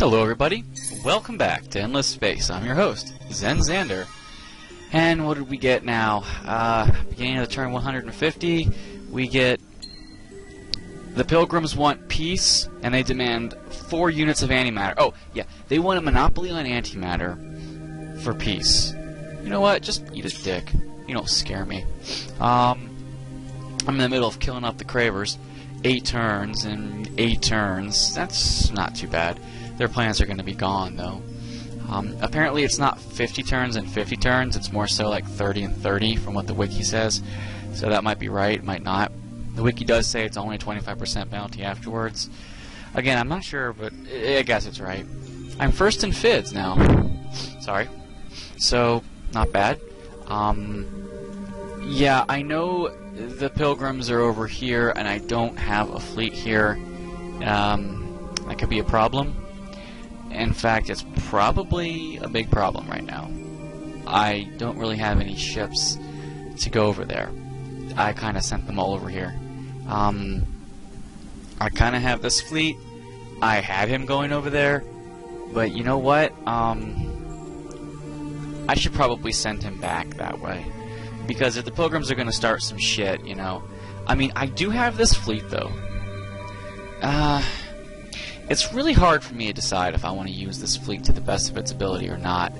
Hello everybody, welcome back to Endless Space. I'm your host, Zen Xander. And what did we get now? Beginning of the turn 150, we get the Pilgrims want peace, and they demand 4 units of antimatter. Oh, yeah, they want a monopoly on antimatter for peace. You know what? Just eat a dick. You don't scare me. I'm in the middle of killing up the Cravers. 8 turns and 8 turns. That's not too bad. Their plans are going to be gone, though. Apparently it's not 50 turns and 50 turns. It's more so like 30 and 30 from what the wiki says. So that might be right, might not. The wiki does say it's only 25% bounty afterwards. Again, I'm not sure, but I guess it's right. I'm first in FIDS now. Sorry. So, not bad. Yeah, I know the Pilgrims are over here, and I don't have a fleet here. That could be a problem. In fact, it's probably a big problem right now. I don't really have any ships to go over there. I kind of sent them all over here. I kind of have this fleet. I had him going over there, but you know what? I should probably send him back that way. Because if the Pilgrims are going to start some shit, you know. I mean, I do have this fleet, though. It's really hard for me to decide if I want to use this fleet to the best of its ability or not.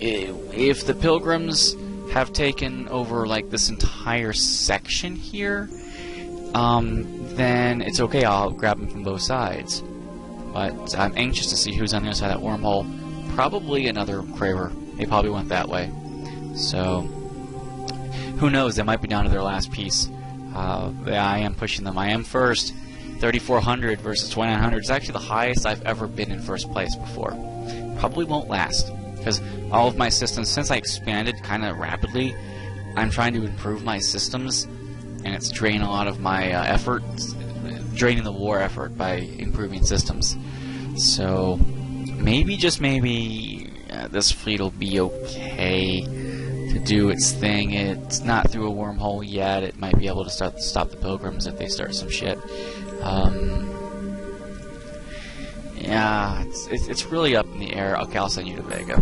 If the Pilgrims have taken over, like, this entire section here, then it's okay, I'll grab them from both sides. But I'm anxious to see who's on the other side of that wormhole. Probably another Craver. They probably went that way. So, who knows, they might be down to their last piece. Yeah, I am pushing them. I am first. 3,400 versus 2,900 is actually the highest I've ever been in first place before. Probably won't last, because all of my systems, since I expanded kind of rapidly, I'm trying to improve my systems, and it's draining a lot of my effort, draining the war effort by improving systems. So, maybe, just maybe, this fleet will be okay to do its thing. It's not through a wormhole yet. It might be able to stop the Pilgrims if they start some shit. Yeah, it's really up in the air. Okay, I'll send you to Vega.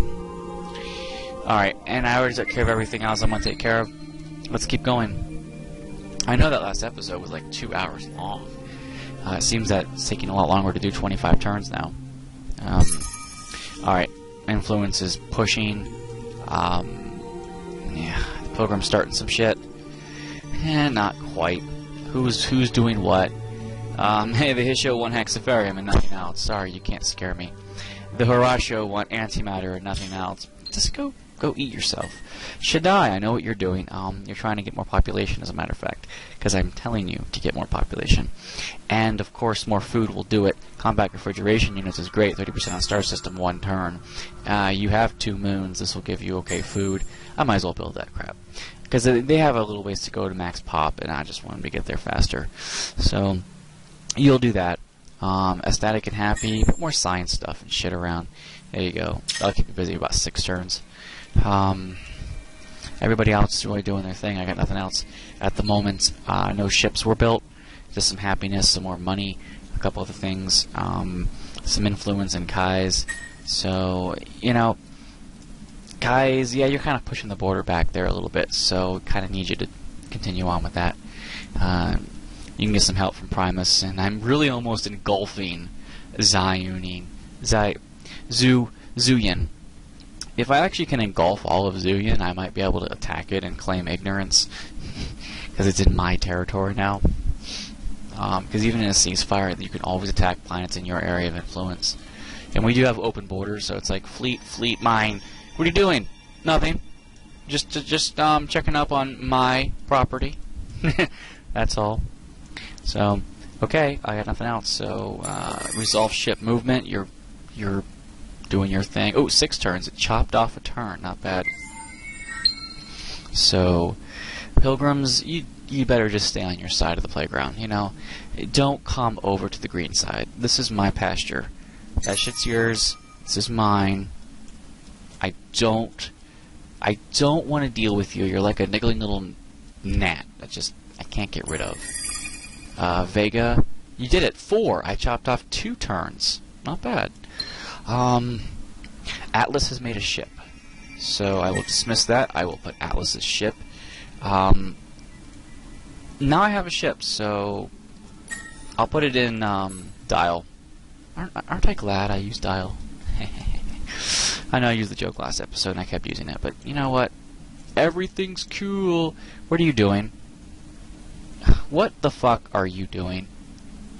Alright, and I already took care of everything else I'm going to take care of. Let's keep going. I know that last episode was like 2 hours long. It seems that it's taking a lot longer to do 25 turns now. Alright, influence is pushing. Yeah, the Pilgrim's starting some shit. Not quite. Who's doing what? Hey, the Hisho want Hexafarium and nothing else. Sorry, you can't scare me. The Horasho want antimatter and nothing else. Just go eat yourself. Shaddai, I know what you're doing. You're trying to get more population, as a matter of fact, because I'm telling you to get more population. And, of course, more food will do it. Combat refrigeration units is great. 30% on star system, 1 turn. You have 2 moons. This will give you okay food. I might as well build that crap. Because they have a little ways to go to max pop, and I just want them to get there faster. So, you'll do that. Ecstatic and happy, put more science stuff and shit around. There you go. That'll keep you busy about 6 turns. Everybody else is really doing their thing. I got nothing else at the moment. No ships were built. Just some happiness, some more money, a couple other things, some influence in Kai's. So, you know, Kai's, yeah, you're kind of pushing the border back there a little bit, so kind of need you to continue on with that. You can get some help from Primus, and I'm really almost engulfing Zuyin. If I actually can engulf all of Zuyin, I might be able to attack it and claim ignorance, because it's in my territory now. Because even in a ceasefire, you can always attack planets in your area of influence. And we do have open borders, so it's like fleet, mine. What are you doing? Nothing. Just checking up on my property. That's all. So, okay, I got nothing else. So, resolve ship movement. You're doing your thing. Oh, 6 turns. It chopped off a turn. Not bad. So, Pilgrims, you better just stay on your side of the playground. You know, don't come over to the green side. This is my pasture. That shit's yours. This is mine. I don't want to deal with you. You're like a niggling little gnat that I can't get rid of. Vega, you did it. 4. I chopped off 2 turns. not bad. Atlas has made a ship. So I will dismiss that. I will put Atlas's ship. Now I have a ship, so I'll put it in Dial. Aren't I glad I used Dial? I know I used the joke last episode and I kept using it, but you know what? Everything's cool. What are you doing? What the fuck are you doing?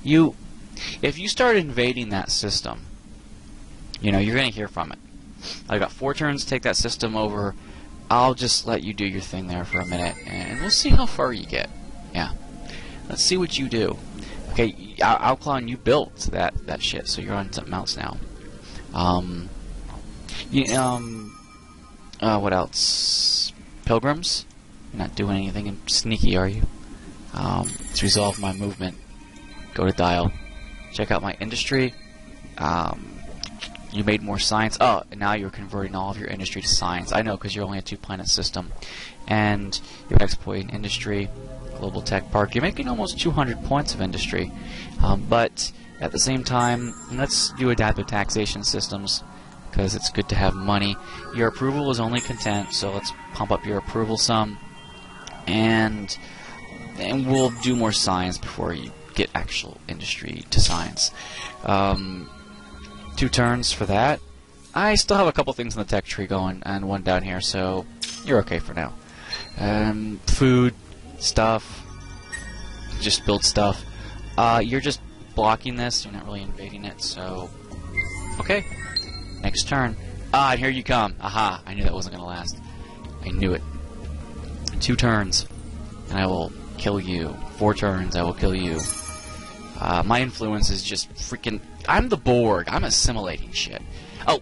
If you start invading that system, you know, you're going to hear from it. I've got 4 turns to take that system over. I'll just let you do your thing there for a minute, and we'll see how far you get. Yeah. Let's see what you do. Okay, Alclon, you built that shit, so you're on something else now. What else? Pilgrims? You're not doing anything sneaky, are you? Let's resolve my movement. Go to Dial. Check out my industry. You made more science. Oh, and now you're converting all of your industry to science. I know, because you're only a 2-planet system. And you're exploiting industry, global tech park. You're making almost 200 points of industry. But at the same time, let's do adaptive taxation systems, because it's good to have money. Your approval is only content, so let's pump up your approval some. And we'll do more science before you get actual industry to science. 2 turns for that. I still have a couple things in the tech tree going, and 1 down here, so you're okay for now. Food, stuff, just build stuff. You're just blocking this, you're not really invading it, so okay. Next turn. And here you come. Aha, I knew that wasn't going to last. I knew it. 2 turns, and I will kill you. 4 turns, I will kill you. My influence is just freaking... I'm the Borg. I'm assimilating shit. Oh,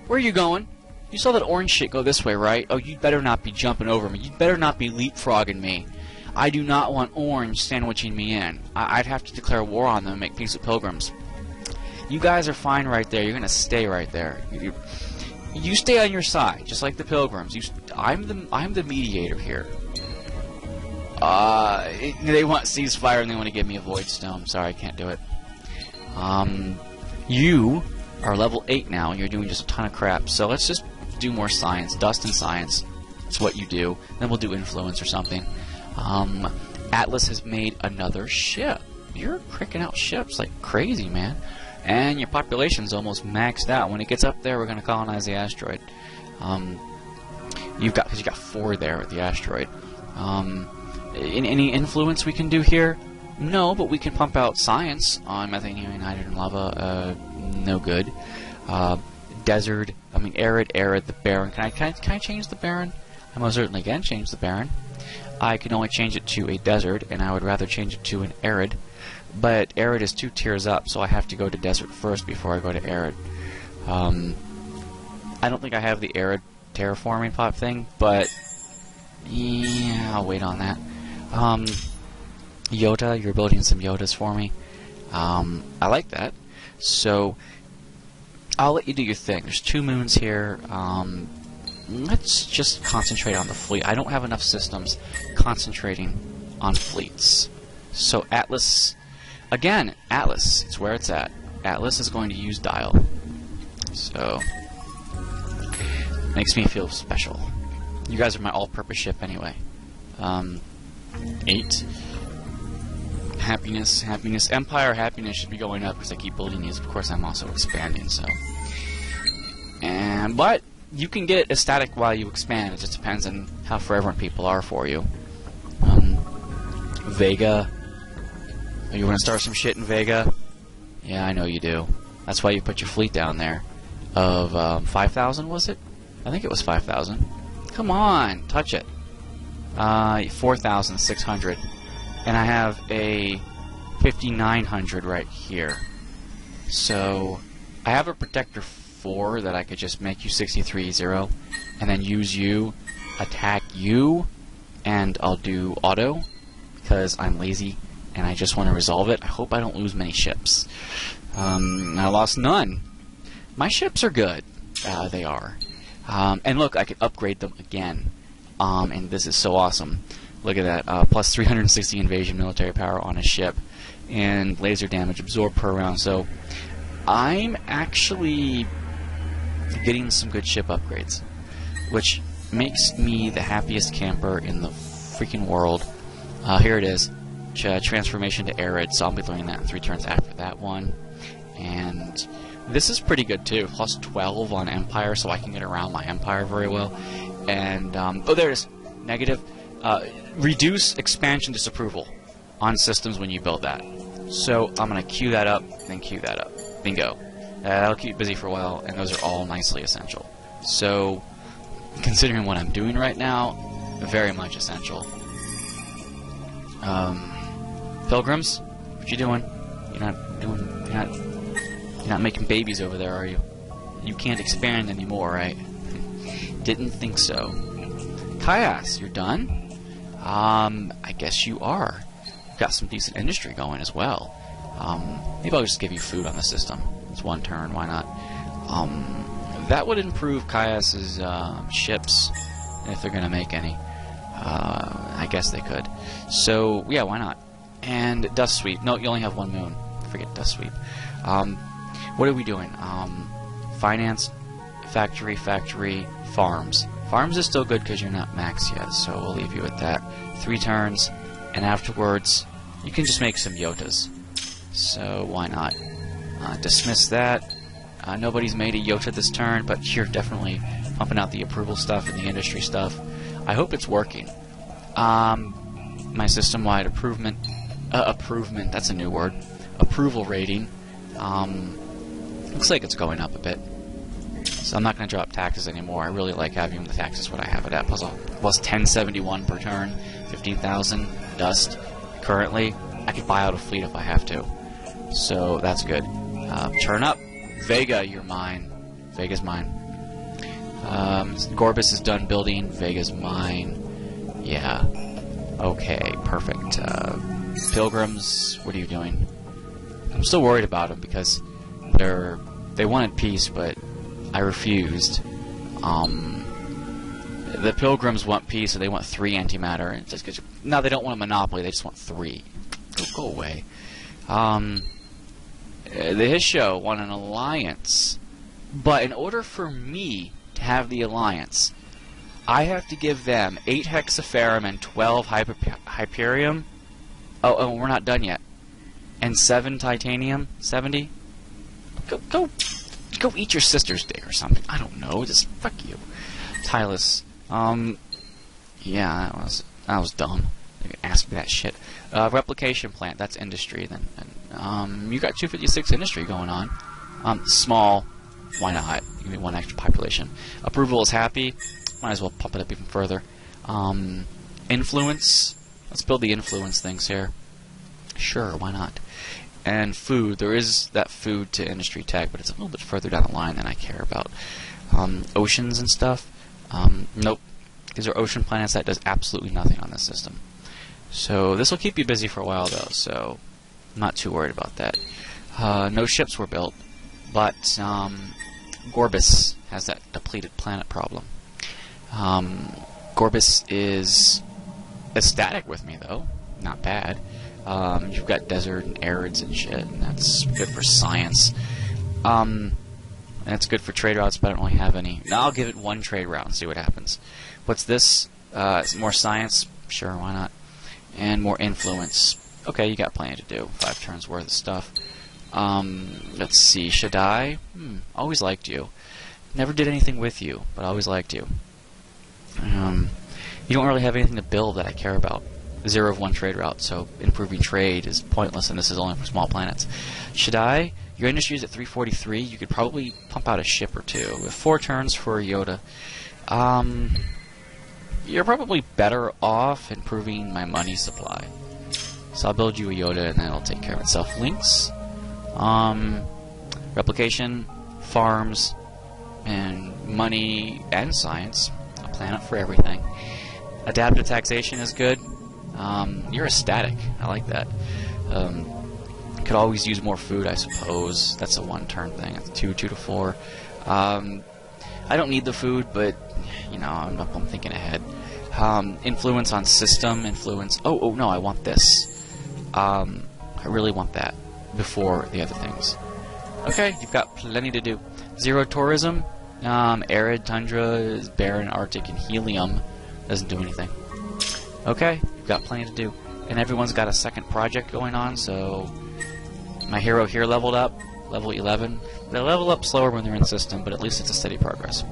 where are you going? You saw that orange shit go this way, right? Oh, you'd better not be jumping over me. You'd better not be leapfrogging me. I do not want orange sandwiching me in. I'd have to declare war on them and make peace with pilgrims. You guys are fine right there. You're going to stay right there. You stay on your side, just like the pilgrims. I'm the mediator here. They want ceasefire and they want to give me a void stone. Sorry, I can't do it. You are level 8 now, and you're doing just a ton of crap. So let's just do more science. Dust and science. That's what you do. Then we'll do influence or something. Atlas has made another ship. You're cricking out ships like crazy, man. And your population's almost maxed out. When it gets up there, we're going to colonize the asteroid. Because you got 4 there at the asteroid. Any influence we can do here? No, but we can pump out science on methane, helium, hydrogen, lava. No good. Desert. I mean, arid. The barren. Can I change the barren? I most certainly can change the barren. I can only change it to a desert, and I would rather change it to an arid. But arid is 2 tiers up, so I have to go to desert first before I go to arid. I don't think I have the arid terraforming pop thing, but yeah, I'll wait on that. Yoda, you're building some Yodas for me. I like that. So I'll let you do your thing. There's 2 moons here. Let's just concentrate on the fleet. I don't have enough systems concentrating on fleets. So Atlas, again, Atlas, it's where it's at. Atlas is going to use Dial. So, makes me feel special. You guys are my all-purpose ship anyway. 8. Happiness. Empire happiness should be going up because I keep building these. Of course, I'm also expanding, so. But you can get it static while you expand. It just depends on how fervent people are for you. Vega. You want to start some shit in Vega? Yeah, I know you do. That's why you put your fleet down there. Of 5,000, was it? I think it was 5,000. Come on, touch it. 4,600. And I have a 5,900 right here. So, I have a Protector 4 that I could just make you 63-0, and then use you, attack you, and I'll do auto, because I'm lazy, and I just want to resolve it. I hope I don't lose many ships. I lost none. My ships are good. They are. And look, I can upgrade them again. And this is so awesome. Look at that. Plus 360 invasion military power on a ship. And laser damage absorbed per round. So, I'm actually getting some good ship upgrades, which makes me the happiest camper in the freaking world. Here it is. Transformation to Arid, so I'll be learning that in 3 turns after that one. And this is pretty good too. Plus 12 on Empire, so I can get around my Empire very well. And, oh, there it is. Negative. Reduce expansion disapproval on systems when you build that. So I'm going to queue that up, then queue that up. Bingo. That'll keep you busy for a while, and those are all nicely essential. So, considering what I'm doing right now, very much essential. Pilgrims, what you doing? You're not making babies over there, are you? You can't expand anymore, right? Didn't think so. Kaias, you're done? I guess you are. You've got some decent industry going as well. Maybe I'll just give you food on the system. It's 1 turn, why not? That would improve Kaias's ships, if they're gonna make any. I guess they could. So, yeah, why not? And Dust Sweep. No, you only have 1 moon. Forget Dust Sweep. What are we doing? Finance, factory, farms. Farms is still good because you're not max yet, so we'll leave you at that. 3 turns, and afterwards, you can just make some Yotas. So, why not? Dismiss that. Nobody's made a Yota this turn, but you're definitely pumping out the approval stuff and the industry stuff. I hope it's working. My system-wide improvement, that's a new word, approval rating, looks like it's going up a bit. So I'm not going to drop taxes anymore. I really like having the taxes what I have it at, plus 1071 per turn, 15,000 dust. Currently, I could buy out a fleet if I have to. So that's good. Turn up. Vega, you're mine. Vega's mine. Gorbis is done building. Vega's mine. Yeah. Okay, perfect. Pilgrims, what are you doing? I'm still worried about them because they wanted peace, but I refused. The Pilgrims want peace, so they want 3 antimatter. And just no, they don't want a monopoly. They just want 3. Go away. The Hisho want an alliance, but in order for me to have the alliance, I have to give them 8 Hexaferrum and 12 Hyperium. Oh, we're not done yet. And 7 Titanium? 70? Go eat your sister's dick or something. I don't know. Just fuck you. Tylus. Yeah, that was dumb. You can ask me that shit. Replication plant. That's industry then. You got 256 industry going on. Small. Why not? Give me 1 extra population. Approval is happy. Might as well pump it up even further. Influence. Let's build the influence things here. Sure, why not? And food. There is that food to industry tech, but it's a little bit further down the line than I care about. Oceans and stuff. Nope. These are ocean planets that does absolutely nothing on this system. So this will keep you busy for a while, though, so I'm not too worried about that. No ships were built, but Gorbis has that depleted planet problem. Gorbis is ecstatic with me, though. Not bad. You've got desert and arids and shit, and that's good for science. And it's good for trade routes, but I don't really have any. Now I'll give it 1 trade route and see what happens. What's this? More science? Sure, why not? And more influence. Okay, you got plenty to do. 5 turns worth of stuff. Let's see. Shaddai? Always liked you. Never did anything with you, but always liked you. You don't really have anything to build that I care about. 0 of 1 trade route, so improving trade is pointless, and this is only for small planets. Shaddai, your industry is at 343. You could probably pump out a ship or 2. With 4 turns for Yoda. You're probably better off improving my money supply. So I'll build you a Yoda, and then it'll take care of itself. Links, replication, farms, and money and science. A planet for everything. Adaptive taxation is good. You're ecstatic. I like that. Could always use more food, I suppose. That's a 1-turn thing. That's 2 to 4. I don't need the food, but you know, I'm thinking ahead. Influence on system. Influence. Oh no, I want this. I really want that before the other things. Okay, you've got plenty to do. Zero tourism, arid tundra is barren, Arctic, and helium doesn't do anything. Okay, you've got plenty to do. And everyone's got a second project going on, so my hero here leveled up, level 11. They level up slower when they're in system, but at least it's a steady progress.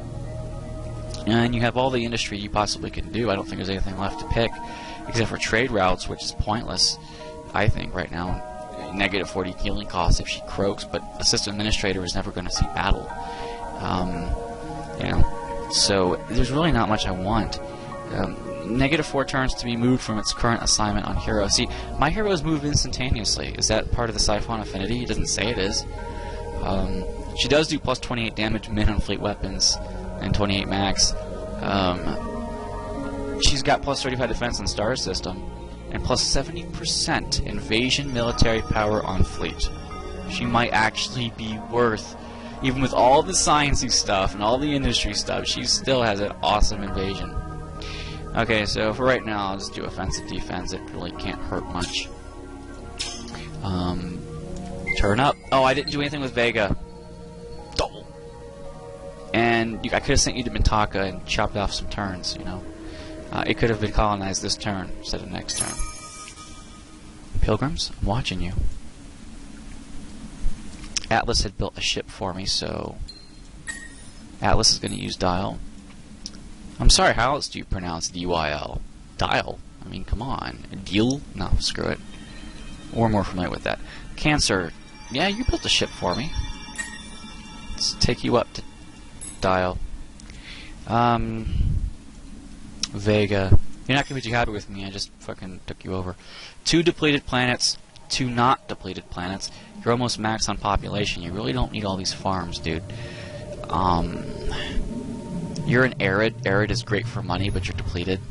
And you have all the industry you possibly can do. I don't think there's anything left to pick, except for trade routes, which is pointless, I think, right now. Negative 40 healing costs if she croaks, but a system administrator is never going to see battle. You know, so there's really not much I want. Negative 4 turns to be moved from its current assignment on hero. See, my heroes move instantaneously. Is that part of the Siphon affinity? It doesn't say it is. She does do plus 28 damage min on fleet weapons and 28 max. She's got plus 35 defense on star system and plus 70% invasion military power on fleet. She might actually be worth, even with all the sciencey stuff and all the industry stuff, she still has an awesome invasion. Okay, so for right now, I'll just do offensive defense. It really can't hurt much. Turn up. Oh, I didn't do anything with Vega. Double. And I could have sent you to Mintaka and chopped off some turns, you know. It could have been colonized this turn instead of next turn. Pilgrims, I'm watching you. Atlas had built a ship for me, so Atlas is going to use Dial. I'm sorry, how else do you pronounce D-Y-L? Dial? I mean, come on. Deal? No, screw it. We're more familiar with that. Cancer. Yeah, you built a ship for me. Let's take you up to Dial. Vega. You're not going to be too happy with me, I just fucking took you over. 2 depleted planets, 2 not depleted planets. You're almost max on population. You really don't need all these farms, dude. You're an arid. Arid is great for money, but you're depleted.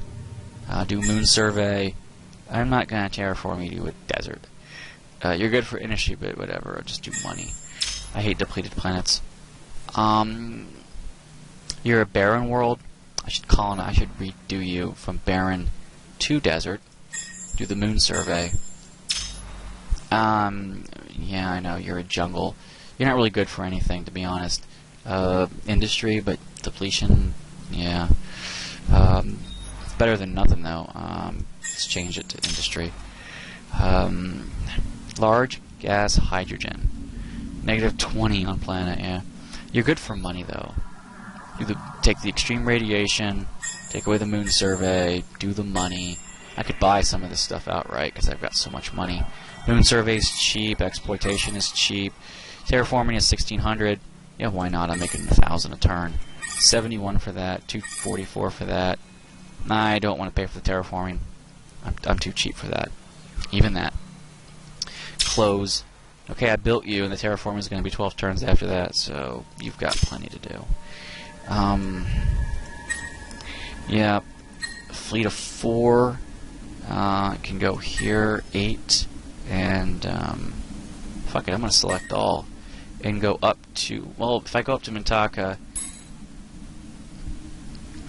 Do moon survey. I'm not going to terraform you to a desert. You're good for industry, but whatever. I'll just do money. I hate depleted planets. You're a barren world. I should redo you from barren to desert. Do the moon survey. Yeah, I know, you're a jungle. You're not really good for anything, to be honest. Industry, but depletion, yeah. Better than nothing, though. Let's change it to industry. Large gas hydrogen. Negative 20 on planet, yeah. You're good for money, though. You take the extreme radiation, take away the moon survey, do the money. I could buy some of this stuff outright because I've got so much money. Moon survey is cheap, exploitation is cheap, terraforming is 1600. Yeah, why not? I'm making 1,000 a turn. 71 for that, 244 for that. Nah, I don't want to pay for the terraforming. I'm too cheap for that. Even that. Close. Okay, I built you, and the terraforming is going to be 12 turns after that, so you've got plenty to do. Yeah, fleet of 4 can go here, 8, and fuck it, I'm gonna select all and go up to, well, if I go up to Mintaka,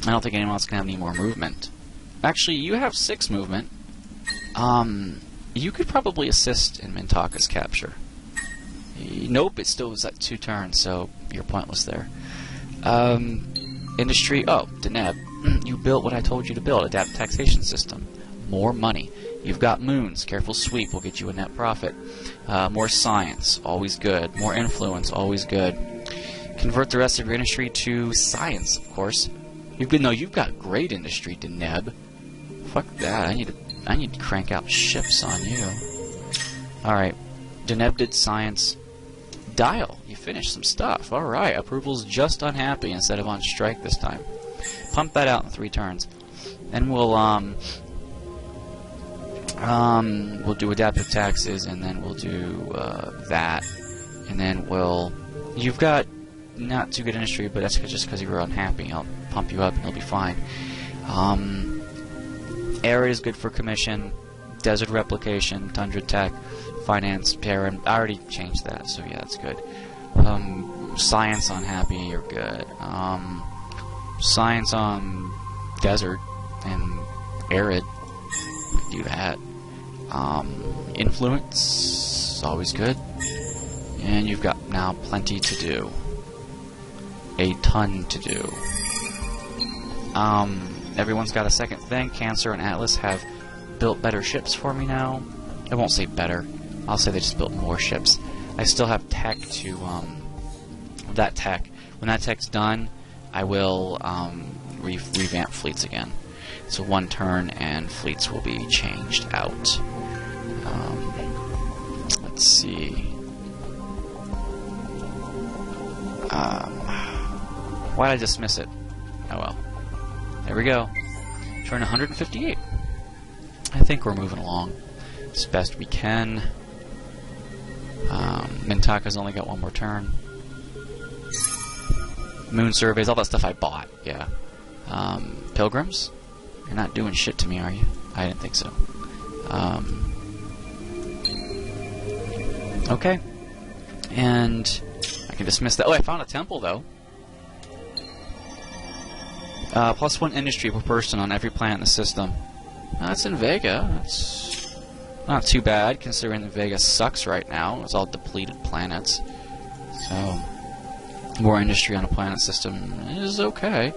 I don't think anyone else can have any more movement. Actually, you have 6 movement. You could probably assist in Mintaka's capture. Nope, it still was at 2 turns, so you're pointless there. Industry, oh, Deneb. You built what I told you to build, adapt taxation system. More money. You've got moons, careful sweep will get you a net profit. More science, always good. More influence, always good. Convert the rest of your industry to science, of course. You've got great industry, Deneb. Fuck that, I need to crank out ships on you. Alright, Deneb did science. Dial, you finished some stuff. Alright, approval's just unhappy instead of on strike this time. Pump that out in 3 turns. Then we'll do adaptive taxes, and then we'll do that. And then you've got not too good industry, but that's just because you were unhappy. I'll pump you up and you'll be fine. Area is good for commission, desert replication, tundra tech, finance, Terran. I already changed that, so yeah, that's good. Science on happy, you're good. Science on desert and arid, you can do that. Influence, always good. And you've got now plenty to do. A ton to do. Everyone's got a second thing. Cancer and Atlas have built better ships for me now. I won't say better. I'll say they just built more ships. I still have tech to, that tech. When that tech's done, I will revamp fleets again. So 1 turn and fleets will be changed out. Let's see. Why did I dismiss it? Oh well. There we go. Turn 158. I think we're moving along as best we can. Mintaka's only got 1 more turn. Moon surveys, all that stuff I bought, yeah. Pilgrims? You're not doing shit to me, are you? I didn't think so. Okay. And I can dismiss that. Oh, I found a temple, though. +1 industry per person on every planet in the system. That's in Vega. That's not too bad, considering that Vega sucks right now. It's all depleted planets. So, more industry on a planet system is okay.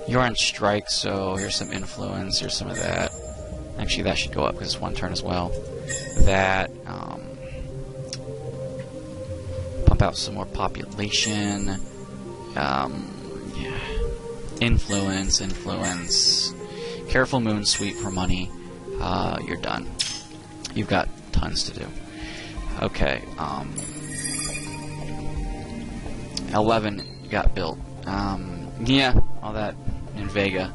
You're on strike, so here's some influence, here's some of that. Actually, that should go up because it's 1 turn as well. That, pump out some more population. Yeah. Influence. Careful moon sweep for money. You're done. You've got tons to do. Okay, 11 got built. Yeah, all that in Vega.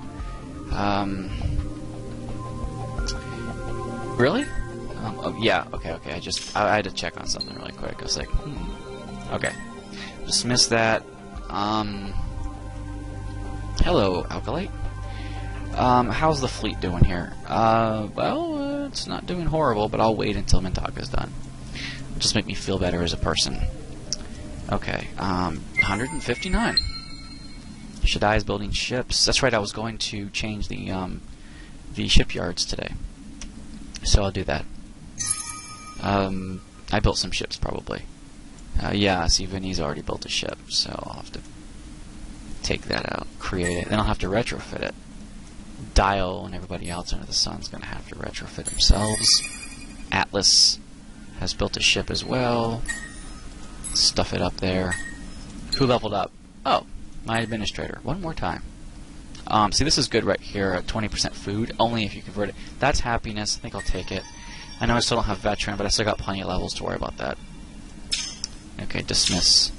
Really? Oh, yeah, okay. I had to check on something really quick. I was like, okay. Dismiss that. Hello, Alkalite. How's the fleet doing here? Well, it's not doing horrible, but I'll wait until Mintaka's done. It'll just make me feel better as a person. Okay, 159. Shaddai is building ships. That's right, I was going to change the shipyards today. So I'll do that. I built some ships, probably. Yeah, see, Vinny's already built a ship, so I'll have to take that out, create it, then I'll have to retrofit it. Dial and everybody else under the sun's going to have to retrofit themselves. Atlas has built a ship as well. Stuff it up there. Who leveled up? Oh, my administrator. 1 more time. See, this is good right here. 20% food, only if you convert it. That's happiness. I think I'll take it. I know I still don't have veteran, but I still got plenty of levels to worry about that. Okay, dismiss.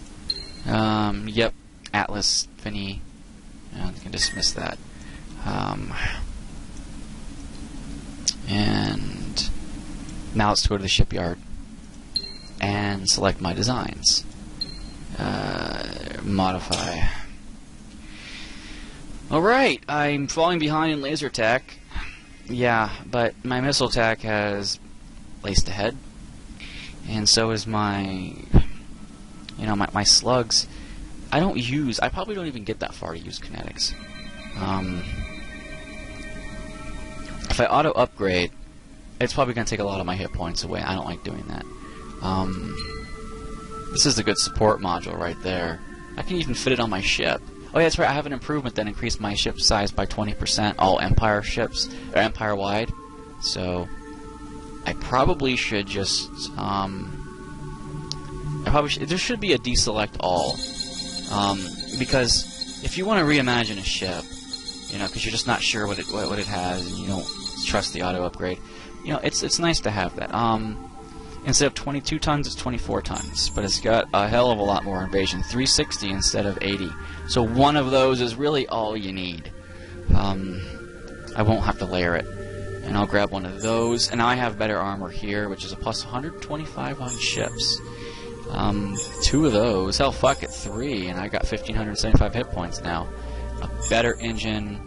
Yep. Atlas, Vinny. I can dismiss that. And now let's go to the shipyard and select my designs. Modify. Alright, I'm falling behind in laser tech. Yeah, but my missile tech has laced ahead. And so is my, my slugs. I probably don't even get that far to use kinetics. If I auto upgrade, it's probably going to take a lot of my hit points away. I don't like doing that. This is a good support module right there. I can even fit it on my ship. Oh yeah, that's right, I have an improvement that increased my ship size by 20%, all Empire ships, or Empire-wide. So, I probably should just, there should be a deselect all. Because if you want to reimagine a ship, because you're just not sure what it has, and you don't trust the auto upgrade, it's nice to have that. Instead of 22 tons, it's 24 tons, but it's got a hell of a lot more invasion, 360 instead of 80. So one of those is really all you need. I won't have to layer it, and I'll grab one of those. And now I have better armor here, which is a plus 125 on ships. 2 of those, hell, fuck it, 3, and I got 1,575 hit points now. A better engine.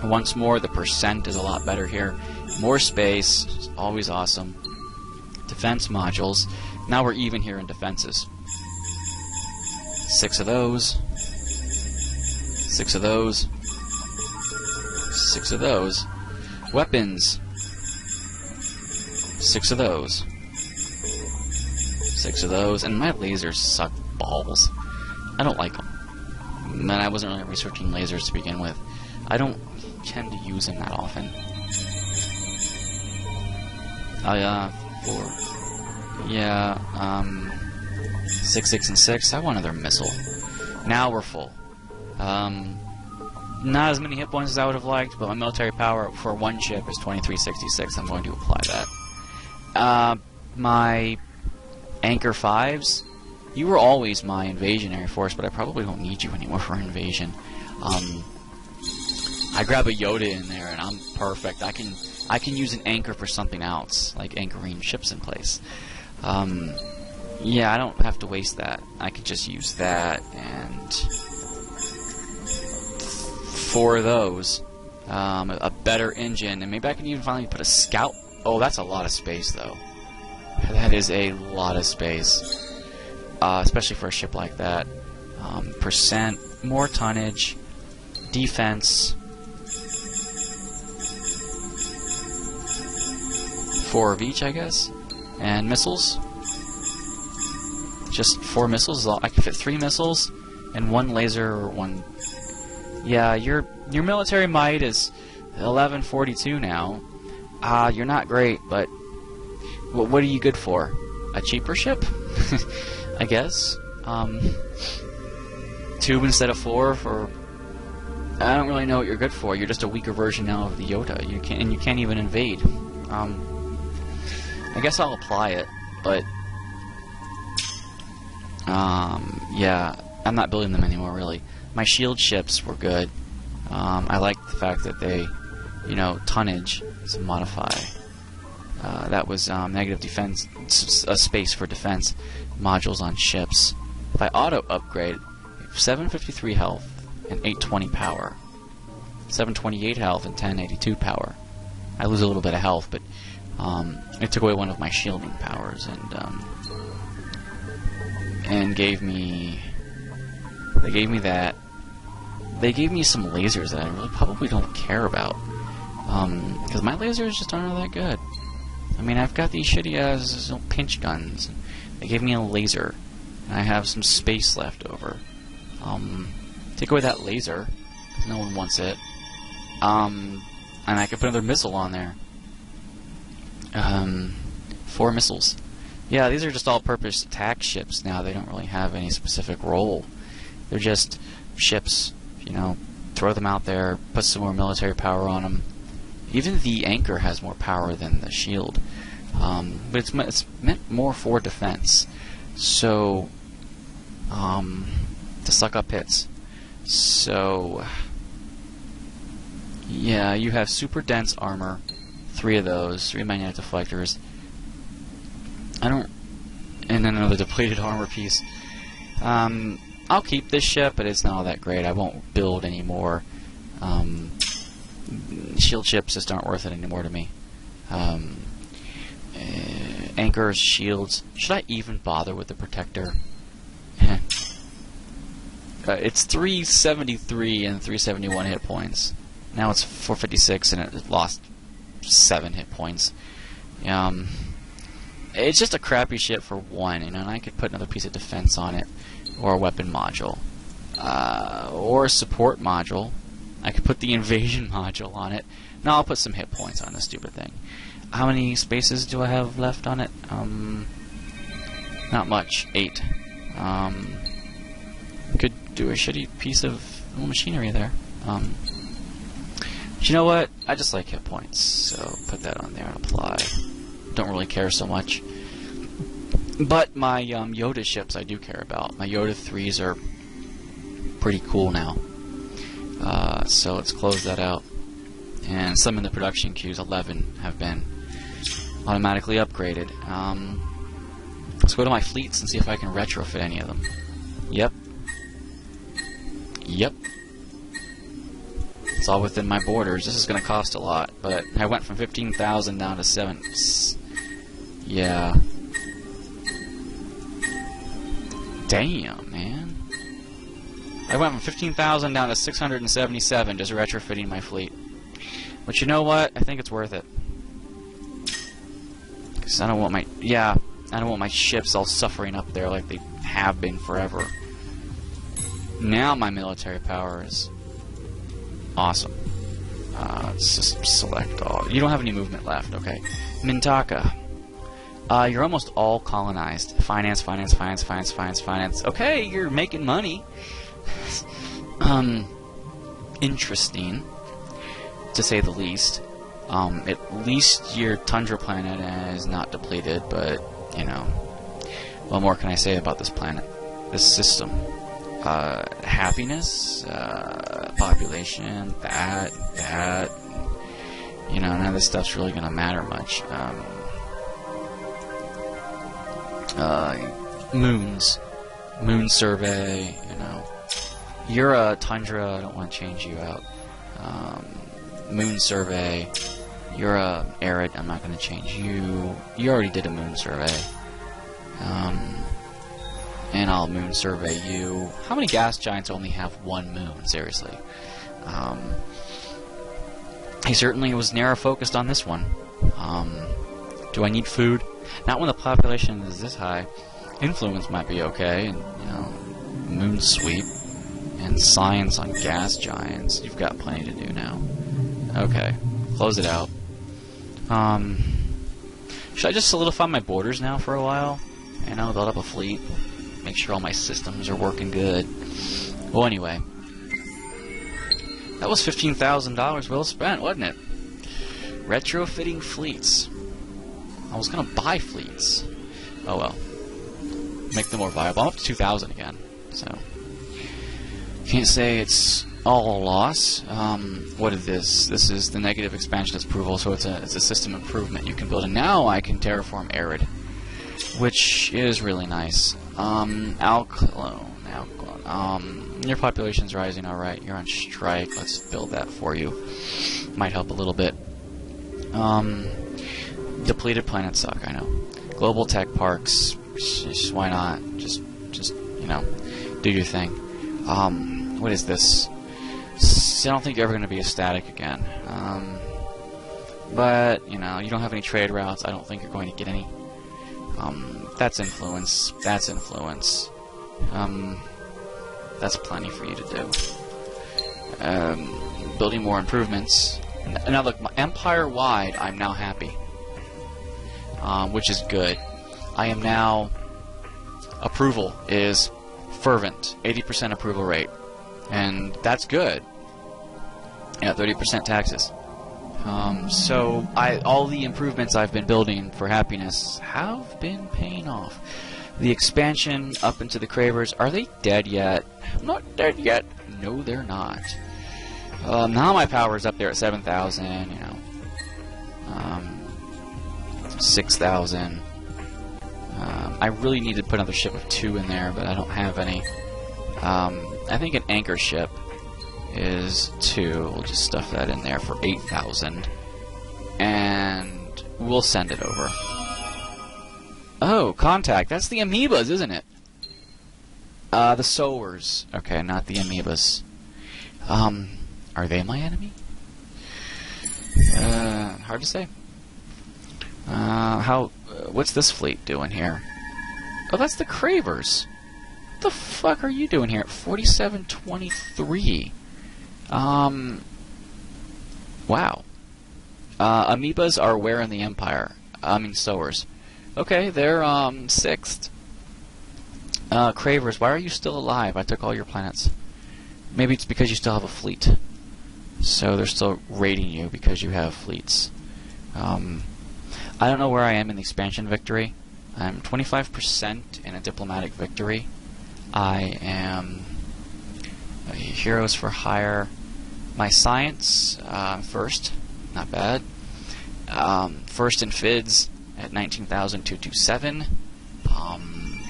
Once more, the percent is a lot better here. More space, always awesome. Defense modules. Now we're even here in defenses. 6 of those. 6 of those. 6 of those. Weapons. 6 of those. 6 6 of those, and my lasers suck balls. I don't like them. And I wasn't really researching lasers to begin with. I don't tend to use them that often. 4. Yeah, 6, 6, and 6. I want another missile. Now we're full. Not as many hit points as I would have liked, but my military power for one ship is 2366. I'm going to apply that. My Anchor 5s, you were always my invasion air force, but I probably don't need you anymore for invasion. I grab a Yoda in there and I'm perfect. I can use an anchor for something else, like anchoring ships in place. Yeah, I don't have to waste that. I could just use that and 4 of those. A better engine, and maybe I can even finally put a scout. Oh, that's a lot of space, though. That is a lot of space, especially for a ship like that. Percent, more tonnage, defense. 4 of each, I guess, and missiles. Just 4 missiles. I can fit 3 missiles and 1 laser or 1. Yeah, your military might is 1142 now. You're not great, but what are you good for? A cheaper ship? I guess. 2 instead of 4 for. I don't really know what you're good for. You're just a weaker version now of the Yoda. You can't even invade. I guess I'll apply it, but yeah, I'm not building them anymore, really. My shield ships were good. I liked the fact that they, tonnage is a modify. That was negative defense, a space for defense modules on ships. If I auto upgrade, 753 health and 820 power, 728 health and 1082 power. I lose a little bit of health, but it took away one of my shielding powers and gave me. They gave me that. They gave me some lasers that I really probably don't care about, because my lasers just aren't all that good. I mean, I've got these shitty ass pinch guns. They gave me a laser, and I have some space left over. Take away that laser, because no one wants it. And I could put another missile on there. 4 missiles. Yeah, these are just all-purpose attack ships now. They don't really have any specific role. They're just ships, throw them out there, put some more military power on them. Even the anchor has more power than the shield. But it's meant more for defense. So, to suck up hits. So, yeah, you have super dense armor. 3 of those, 3 magnetic deflectors. And then another depleted armor piece. I'll keep this ship, but it's not all that great. I won't build anymore. Shield ships just aren't worth it anymore to me. Anchors, shields. Should I even bother with the protector? It's 373 and 371 hit points. Now it's 456 and it lost 7 hit points. It's just a crappy ship for 1, and I could put another piece of defense on it, or a weapon module, or a support module. I could put the invasion module on it. No, I'll put some hit points on this stupid thing. How many spaces do I have left on it? Not much. 8. Could do a shitty piece of little machinery there. But you know what? I just like hit points, so put that on there and apply. Don't really care so much. But my Yoda ships I do care about. My Yoda 3s are pretty cool now. So let's close that out. And some in the production queues, 11, have been automatically upgraded. Let's go to my fleets and see if I can retrofit any of them. Yep. Yep. It's all within my borders. This is going to cost a lot, but I went from 15,000 down to 7. Yeah. Damn, man. I went from 15,000 down to 677 just retrofitting my fleet. But you know what? I think it's worth it. Because I don't want my... Yeah, I don't want my ships all suffering up there like they have been forever. Now my military power is awesome. System select all. You don't have any movement left, okay. Mintaka. You're almost all colonized. Finance, finance, finance, finance, finance, finance. Okay, you're making money. Interesting, to say the least. At least your tundra planet is not depleted, but, you know, what more can I say about this planet? This system? Happiness, population, that, you know, none of this stuff's really gonna matter much. Moons. Moon survey, you know. You're a tundra, I don't want to change you out. Moon survey. You're a arid, I'm not going to change you. You already did a moon survey. And I'll moon survey you. How many gas giants only have one moon? Seriously. He certainly was narrow focused on this one. Do I need food? Not when the population is this high. Influence might be okay, and, you know, moon sweep and science on gas giants. You've got plenty to do now. Okay, close it out. Should I just solidify my borders now for a while? You know, build up a fleet. Make sure all my systems are working good. Well, anyway. That was $15,000 well spent, wasn't it? Retrofitting fleets. I was gonna buy fleets. Oh well. Make them more viable. I'm up to 2,000 again, so can't say it's all a loss. What is this? This is the negative expansionist approval, so it's a system improvement you can build. And now I can terraform Arid, which is really nice. Alclone. Your population's rising, alright. You're on strike. Let's build that for you. Might help a little bit. Depleted planets suck, I know. Global tech parks, just why not? Just you know, do your thing. What is this? I don't think you're ever going to be a static again. But, you know, you don't have any trade routes. I don't think you're going to get any. That's influence. That's influence. That's plenty for you to do. Building more improvements. Now look, empire-wide, I'm now happy. Which is good. I am now... Approval is fervent. 80% approval rate. And that's good. Yeah, 30% taxes. So all the improvements I've been building for happiness have been paying off. The expansion up into the Cravers, are they dead yet? Not dead yet. No, they're not. Now my power is up there at 7,000, you know. 6,000. I really need to put another ship of 2 in there, but I don't have any. I think an anchor ship is 2. We'll just stuff that in there for 8,000. And we'll send it over. Oh, contact. That's the amoebas, isn't it? The sowers. Okay, not the amoebas. Are they my enemy? Hard to say. What's this fleet doing here? Oh, that's the Cravers. What the fuck are you doing here at 4723? Wow. Amoebas are where in the Empire? I mean, sowers. Okay, they're, 6th. Cravers, why are you still alive? I took all your planets. Maybe it's because you still have a fleet. So they're still raiding you because you have fleets. I don't know where I am in the expansion victory. I'm 25% in a diplomatic victory. I am heroes for hire. My science, first, not bad. First in FIDS at 19,227.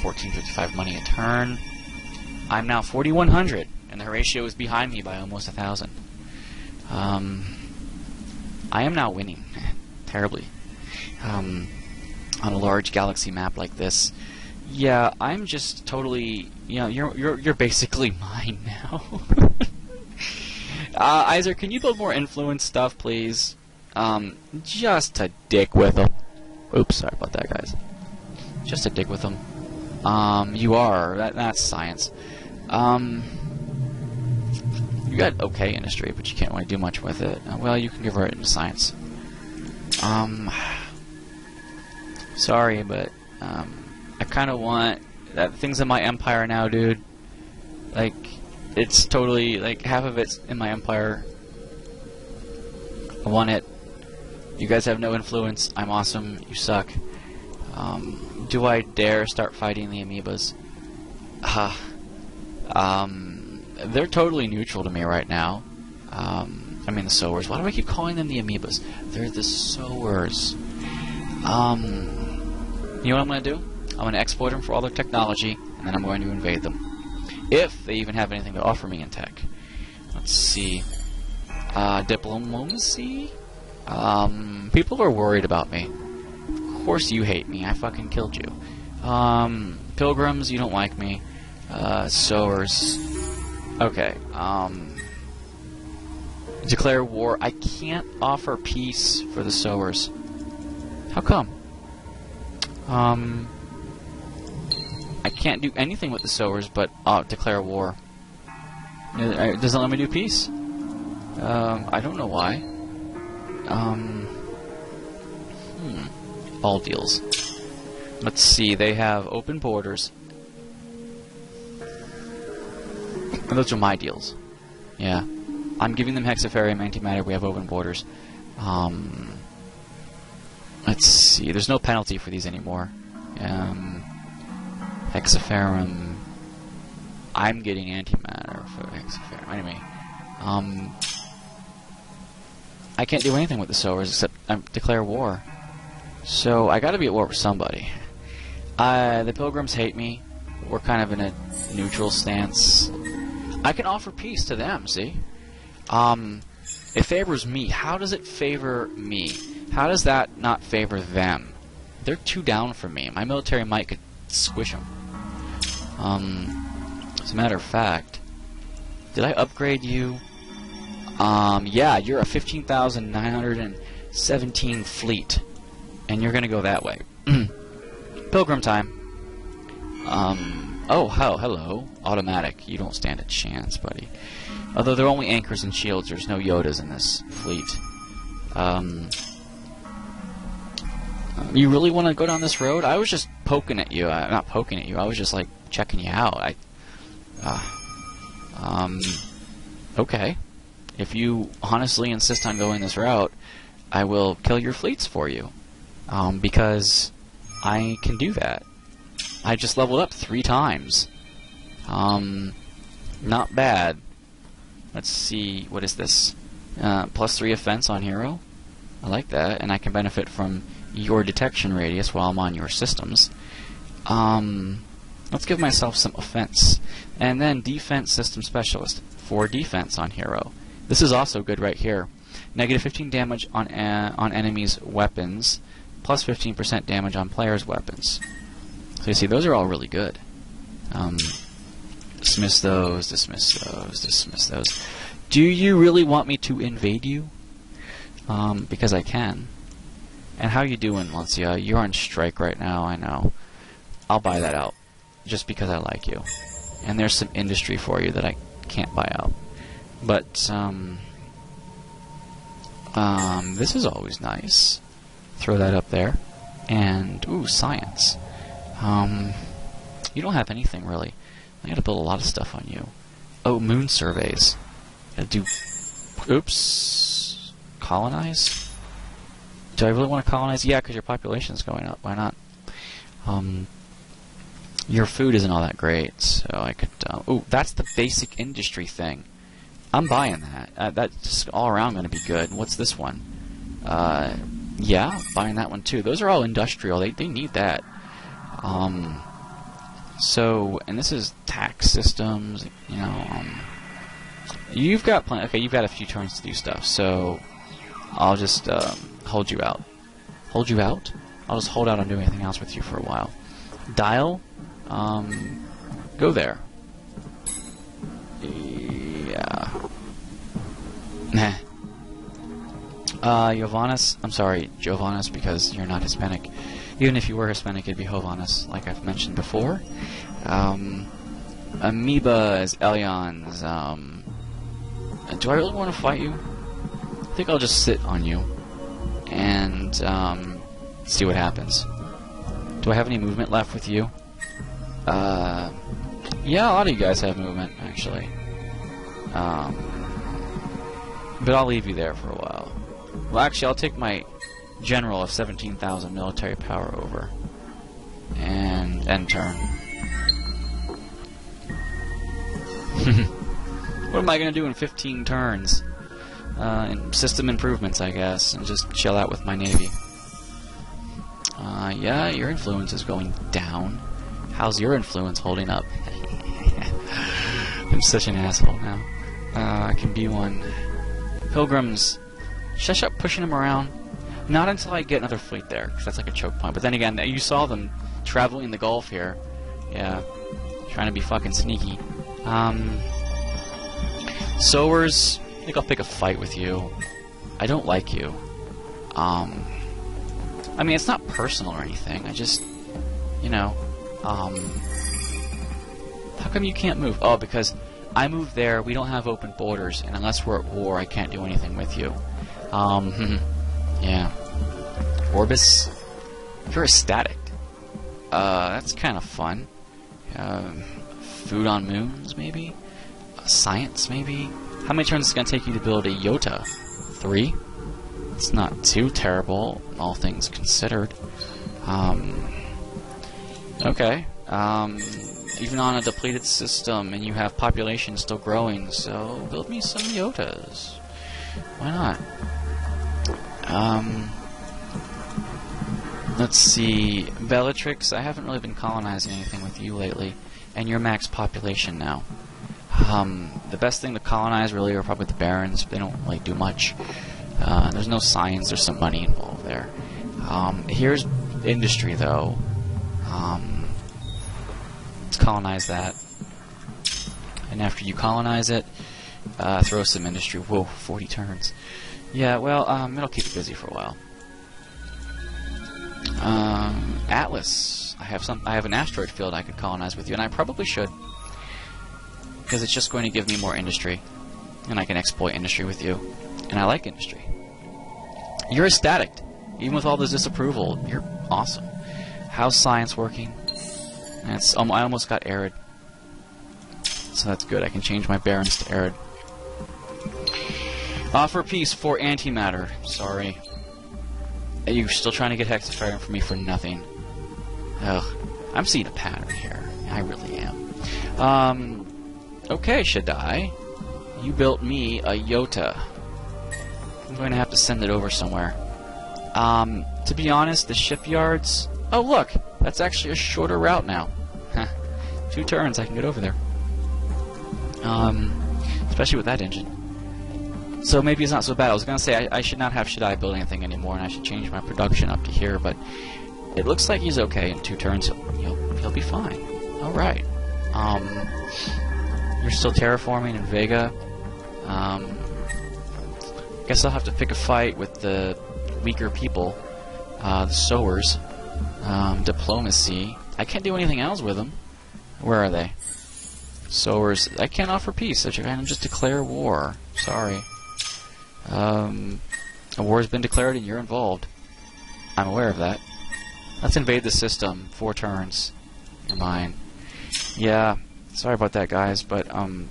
1455 money a turn. I'm now 4,100, and the ratio is behind me by almost 1,000. I am now winning terribly. On a large galaxy map like this, yeah, I'm just totally, you know, you're basically mine now. Isaac, can you build more influence stuff, please? Just to dick with them. Oops, sorry about that, guys. just to dig with them. You are. That's science. You got okay industry, but you can't really do much with it. Well, you can convert it into science. Sorry, but I kind of want things in my empire now, dude. Like, it's totally like half of it's in my empire. I want it. You guys have no influence. I'm awesome. You suck. Do I dare start fighting the amoebas? They're totally neutral to me right now. I mean the sowers. Why do I keep calling them the amoebas? They're the sowers. You know what I'm going to do? I'm going to exploit them for all their technology, and then I'm going to invade them. If they even have anything to offer me in tech. Let's see. Diplomacy? People are worried about me. Of course you hate me. I fucking killed you. Pilgrims, you don't like me. Sowers. Okay, declare war. I can't offer peace for the sowers. How come? I can't do anything with the sowers but declare war. It doesn't let me do peace. I don't know why. All deals. Let's see, they have open borders. And those are my deals. Yeah. I'm giving them Hexafarium, Antimatter, we have open borders. Let's see, there's no penalty for these anymore. Hexafarium. I'm getting Antimatter for Hexafarium. Anyway. I can't do anything with the sowers except declare war. So, I gotta be at war with somebody. The Pilgrims hate me. We're kind of in a neutral stance. I can offer peace to them, see? It favors me. How does it favor me? How does that not favor them? They're too down for me. My military might could squish them. As a matter of fact, did I upgrade you? Yeah, you're a 15,917 fleet. And you're gonna go that way. Pilgrim time. Oh, hello. Automatic. You don't stand a chance, buddy. Although they're only anchors and shields, there's no Yodas in this fleet. You really want to go down this road? I was just poking at you. Not poking at you, I was just, like, checking you out. Okay. If you honestly insist on going this route, I will kill your fleets for you. Because I can do that. I just leveled up 3 times. Not bad. Let's see, what is this? +3 offense on hero. I like that, and I can benefit from your detection radius while I'm on your systems. Let's give myself some offense. And then defense system specialist. 4 defense on hero. This is also good right here. -15 damage on enemies' weapons, plus 15% damage on players' weapons. So you see, those are all really good. Dismiss those, dismiss those, dismiss those. Do you really want me to invade you? Because I can. And how you doing, Lancia? You're on strike right now, I know. I'll buy that out. Just because I like you. And there's some industry for you that I can't buy out. But, this is always nice. Throw that up there. And, ooh, science. You don't have anything, really. I gotta build a lot of stuff on you. Oh, moon surveys. Gotta do... Oops. Colonize? Do I really want to colonize? Yeah, because your population's going up. Why not? Your food isn't all that great, so I could... ooh, that's the basic industry thing. I'm buying that. That's just all around going to be good. What's this one? Yeah, buying that one too. Those are all industrial. They need that. So, and this is tax systems, you know, you've got plenty, okay, you've got a few turns to do stuff, so I'll just, hold you out. Hold you out? I'll just hold out on doing anything else with you for a while. Dial, go there. Yeah. Giovannis, I'm sorry, Giovannis, because you're not Hispanic. Even if you were Hispanic, it'd be Hovannes, like I've mentioned before. Amoeba is Elyon's. Do I really want to fight you? I think I'll just sit on you and see what happens. Do I have any movement left with you? Yeah, a lot of you guys have movement, actually. But I'll leave you there for a while. Well, actually, I'll take my general of 17,000 military power over. And end turn. What am I going to do in 15 turns? System improvements, I guess, and just chill out with my navy. Yeah, your influence is going down. How's your influence holding up? I'm such an asshole now. I can be one. Pilgrims. Should I start pushing them around? Not until I get another fleet there, because that's like a choke point. But then again, you saw them traveling the Gulf here. Yeah, trying to be fucking sneaky. Sowers, I think I'll pick a fight with you. I don't like you. I mean, it's not personal or anything. I just, you know, how come you can't move? Oh, because I moved there, we don't have open borders, and unless we're at war, I can't do anything with you. Yeah. Orbis, you're ecstatic. That's kind of fun. Food on moons, maybe? Science, maybe? How many turns is it going to take you to build a Iota? 3? It's not too terrible, all things considered. Okay. Even on a depleted system, and you have population still growing, so build me some Iotas. Why not? Let's see. Bellatrix, I haven't really been colonizing anything with you lately, and you're max population now. The best thing to colonize really are probably the barons. They don't really do much. There's no science, there's some money involved there. Here's industry, though. Let's colonize that. And after you colonize it, throw some industry. Whoa, 40 turns. Yeah, well, it'll keep you busy for a while. Atlas. I have an asteroid field I could colonize with you, and I probably should. Because it's just going to give me more industry. And I can exploit industry with you. And I like industry. You're ecstatic. Even with all this disapproval, you're awesome. How's science working? It's, I almost got arid. So that's good. I can change my barons to arid. Offer peace for antimatter. Sorry. Are you still trying to get Hexafarium from me for nothing? Ugh. I'm seeing a pattern here. I really am. Okay, Shaddai. You built me a Iota. I'm going to have to send it over somewhere. To be honest, the shipyards... Oh, look! That's actually a shorter route now. 2 turns, I can get over there. Especially with that engine. So maybe it's not so bad. I was going to say I should not have Shaddai build anything anymore, and I should change my production up to here, but it looks like he's okay in 2 turns. He'll be fine. Alright. You're still terraforming in Vega. Guess I'll have to pick a fight with the weaker people. The Sowers. Diplomacy. I can't do anything else with them. Where are they? Sowers. I can't offer peace. I can just declare war. Sorry. A war has been declared and you're involved. I'm aware of that. Let's invade the system. 4 turns. You're mine. Yeah. Sorry about that, guys, but kind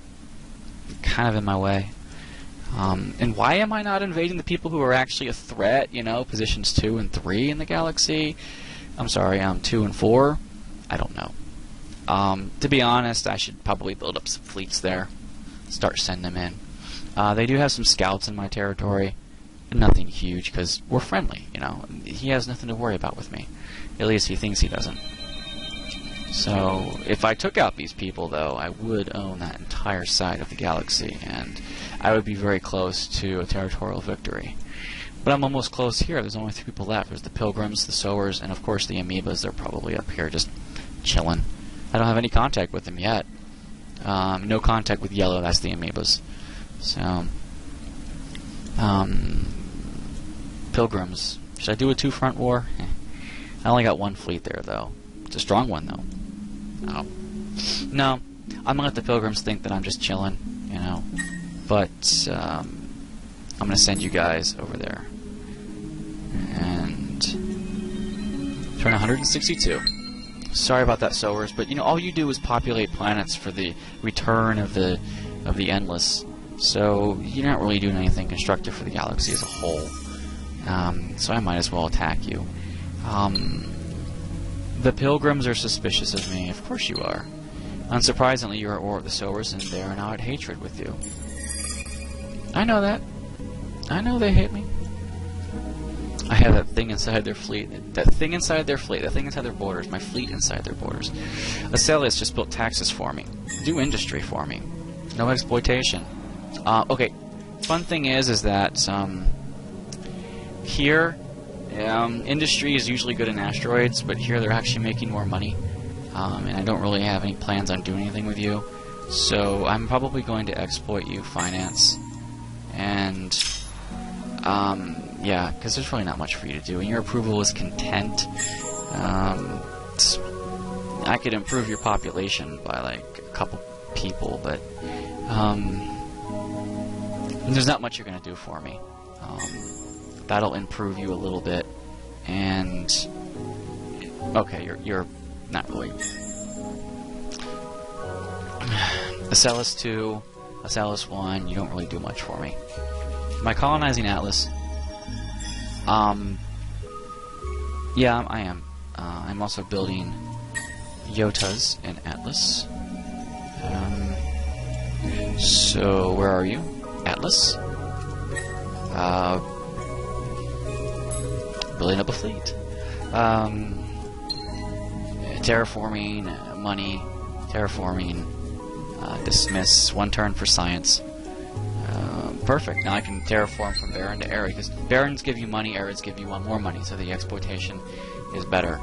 of in my way. And why am I not invading the people who are actually a threat? You know, positions 2 and 3 in the galaxy. I'm sorry, 2 and 4. I don't know. To be honest, I should probably build up some fleets there. Start sending them in. They do have some scouts in my territory. Nothing huge, because we're friendly, you know. He has nothing to worry about with me. At least he thinks he doesn't. So, if I took out these people, though, I would own that entire side of the galaxy, and I would be very close to a territorial victory. But I'm almost close here. There's only 3 people left. There's the Pilgrims, the Sowers, and of course the Amoebas. They're probably up here just chilling. I don't have any contact with them yet. No contact with Yellow, that's the Amoebas. So, Pilgrims. Should I do a 2-front war? I only got one fleet there, though. It's a strong one, though. Oh. No, I'm gonna let the Pilgrims think that I'm just chilling, you know. But I'm gonna send you guys over there and turn 162. Sorry about that, sowers, but you know all you do is populate planets for the return of the Endless. So you're not really doing anything constructive for the galaxy as a whole. So I might as well attack you. The Pilgrims are suspicious of me. Of course you are. Unsurprisingly, you are at war with the sowers, and they are now at hatred with you. I know that. I know they hate me. I have that thing inside their fleet. That thing inside their fleet. That thing inside their borders. My fleet inside their borders. Aselius just built taxes for me. Do industry for me. No exploitation. Okay. Fun thing is that here, industry is usually good in asteroids, but here they're actually making more money. And I don't really have any plans on doing anything with you. So I'm probably going to exploit you, finance. And, yeah, because there's really not much for you to do. And your approval is content. I could improve your population by, like, a couple people, but, there's not much you're going to do for me. That'll improve you a little bit. And, okay, you're not really. Asellus 2, Asellus 1, you don't really do much for me. Am I colonizing Atlas? Yeah, I am. I'm also building Yotas in Atlas. So, where are you? Atlas? Building up a fleet. Terraforming, money, terraforming, dismiss, 1 turn for science. Perfect. Now I can terraform from Baron to Arid, because Barons give you money, Arids give you 1 more money, so the exploitation is better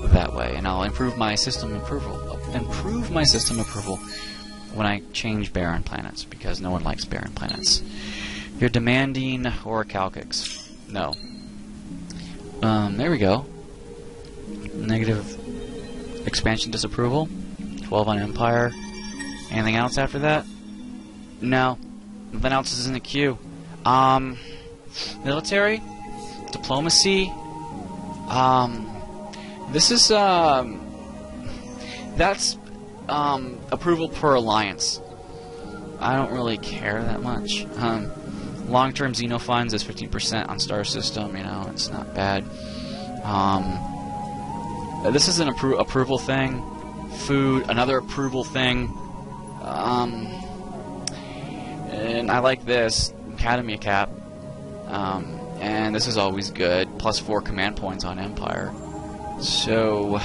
that way. And I'll improve my system approval. When I change Baron planets, because no one likes Baron planets. You're demanding Orichalcix. No. There we go. Negative expansion disapproval. 12 on Empire. Anything else after that? No. Nothing else is in the queue. Military? Diplomacy? This is, that's, approval per alliance. I don't really care that much. Long-term Xenofunds is 15% on Star System, you know, it's not bad. This is an approval thing. Food, another approval thing. And I like this. Academy Cap. And this is always good. +4 command points on Empire. So,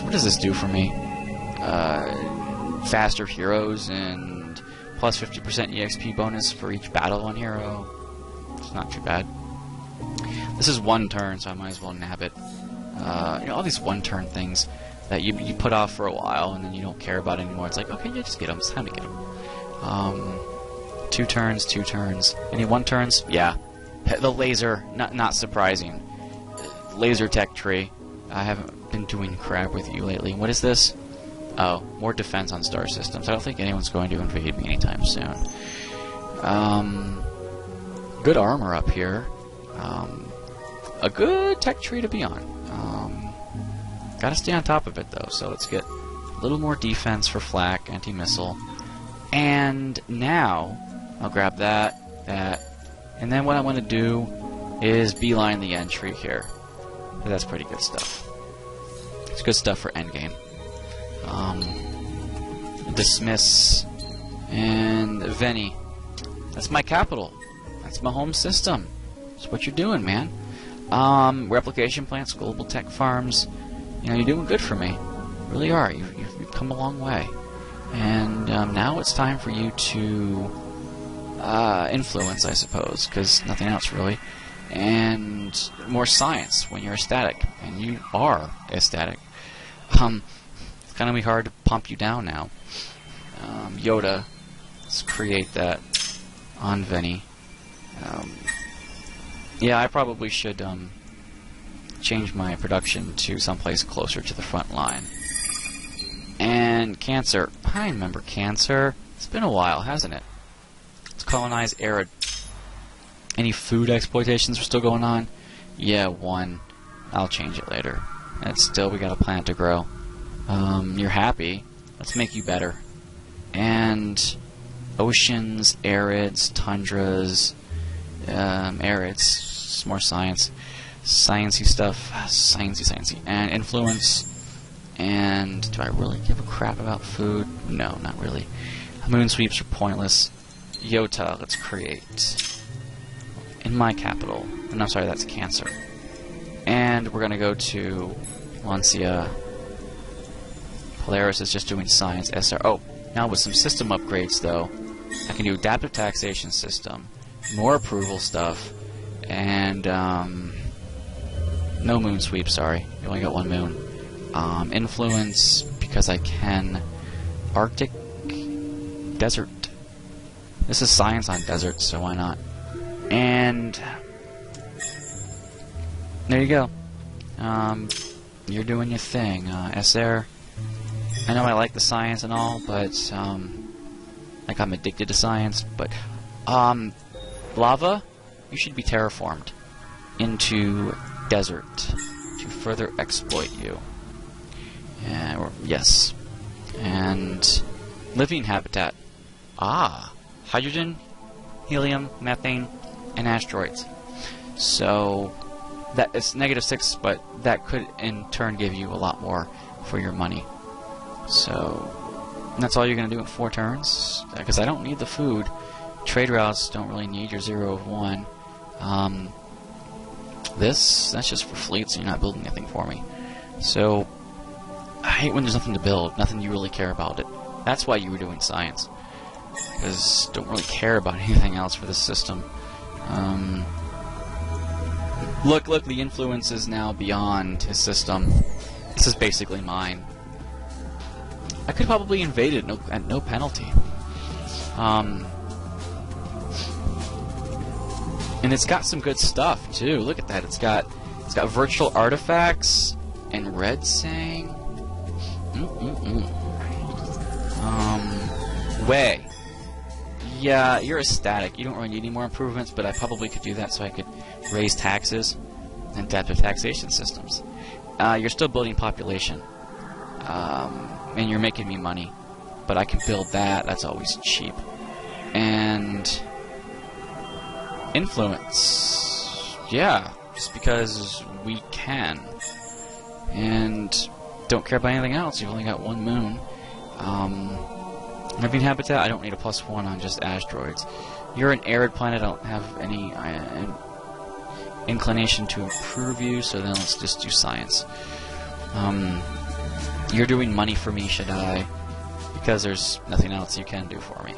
what does this do for me? Faster heroes and plus 50% EXP bonus for each battle on hero. It's not too bad. This is 1 turn, so I might as well nab it. You know, all these 1-turn things that you put off for a while and then you don't care about anymore. It's like, okay, yeah, just get them. It's time to get them. 2 turns, 2 turns. Any 1 turns? Yeah. The laser, not surprising. Laser tech tree. I haven't been doing crap with you lately. What is this? Oh, more defense on Star Systems. I don't think anyone's going to invade me anytime soon. Good armor up here. A good tech tree to be on. Gotta stay on top of it though, so let's get a little more defense for flak, anti-missile. And now, I'll grab that, and then what I want to do is beeline the entry here. That's pretty good stuff. It's good stuff for endgame. Dismiss, and Veni. That's my capital. That's my home system. That's what you're doing, man. Replication plants, global tech farms. You know, you're doing good for me. You really are. You've come a long way. And now it's time for you to influence, I suppose, because nothing else really. And more science when you're ecstatic, and you are ecstatic. It's going to be hard to pump you down now. Yoda, let's create that on Veni. Yeah, I probably should change my production to someplace closer to the front line. And Cancer. I remember Cancer. It's been a while, hasn't it? Let's colonize Arid. Any food exploitations are still going on? Yeah, one. I'll change it later. And still, we got a planet to grow. You're happy. Let's make you better. And oceans, arids, tundras, arids. It's more science. Sciencey stuff. Sciencey. And influence. And do I really give a crap about food? No, not really. Moon sweeps are pointless. Yota, let's create. In my capital. And I'm sorry, that's Cancer. And we're going to go to Lancia. Polaris is just doing science. SR. Oh, now with some system upgrades, though, I can do adaptive taxation system, more approval stuff, and no moon sweep, sorry. You only got one moon. Influence, because I can. Arctic desert. This is science on desert, so why not? And there you go. You're doing your thing. SR. I know I like the science and all, but like I'm addicted to science. But lava, you should be terraformed into desert to further exploit you. Yes. And living habitat. Hydrogen, helium, methane, and asteroids. So that it's -6, but that could in turn give you a lot more for your money. So that's all you're going to do in 4 turns, because I don't need the food. Trade routes don't really need your 0 of 1. That's just for fleets, so you're not building anything for me. So I hate when there's nothing to build, nothing you really care about it. That's why you were doing science, because don't really care about anything else for this system. Look, the influence is now beyond his system. This is basically mine. I could probably invade it at no penalty. And it's got some good stuff too. Look at that. It's got virtual artifacts and red saying. Way. Yeah, you're ecstatic. You don't really need any more improvements, but I probably could do that so I could raise taxes and adaptive taxation systems. You're still building population. And you're making me money. But I can build that. That's always cheap. And influence. Yeah, just because we can. And don't care about anything else. You've only got 1 moon. Living habitat, I don't need a +1 on just asteroids. You're an arid planet. I don't have any inclination to improve you, so then let's just do science. You're doing money for me, Shaddai, because there's nothing else you can do for me.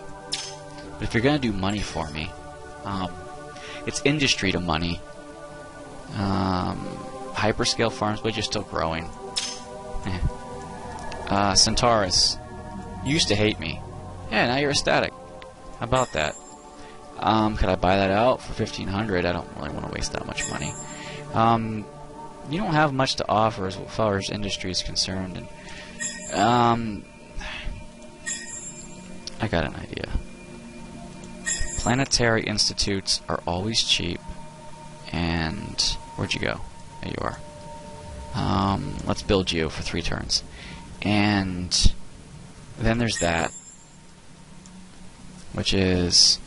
But if you're going to do money for me, it's industry to money. Hyperscale farms, but you're still growing. Centaurus, you used to hate me. Yeah, now you're ecstatic. How about that? Could I buy that out for 1,500? I don't really want to waste that much money. You don't have much to offer as far as industry is concerned, and I got an idea. Planetary institutes are always cheap, and where'd you go? There you are. Let's build you for 3 turns, and then there's that, which is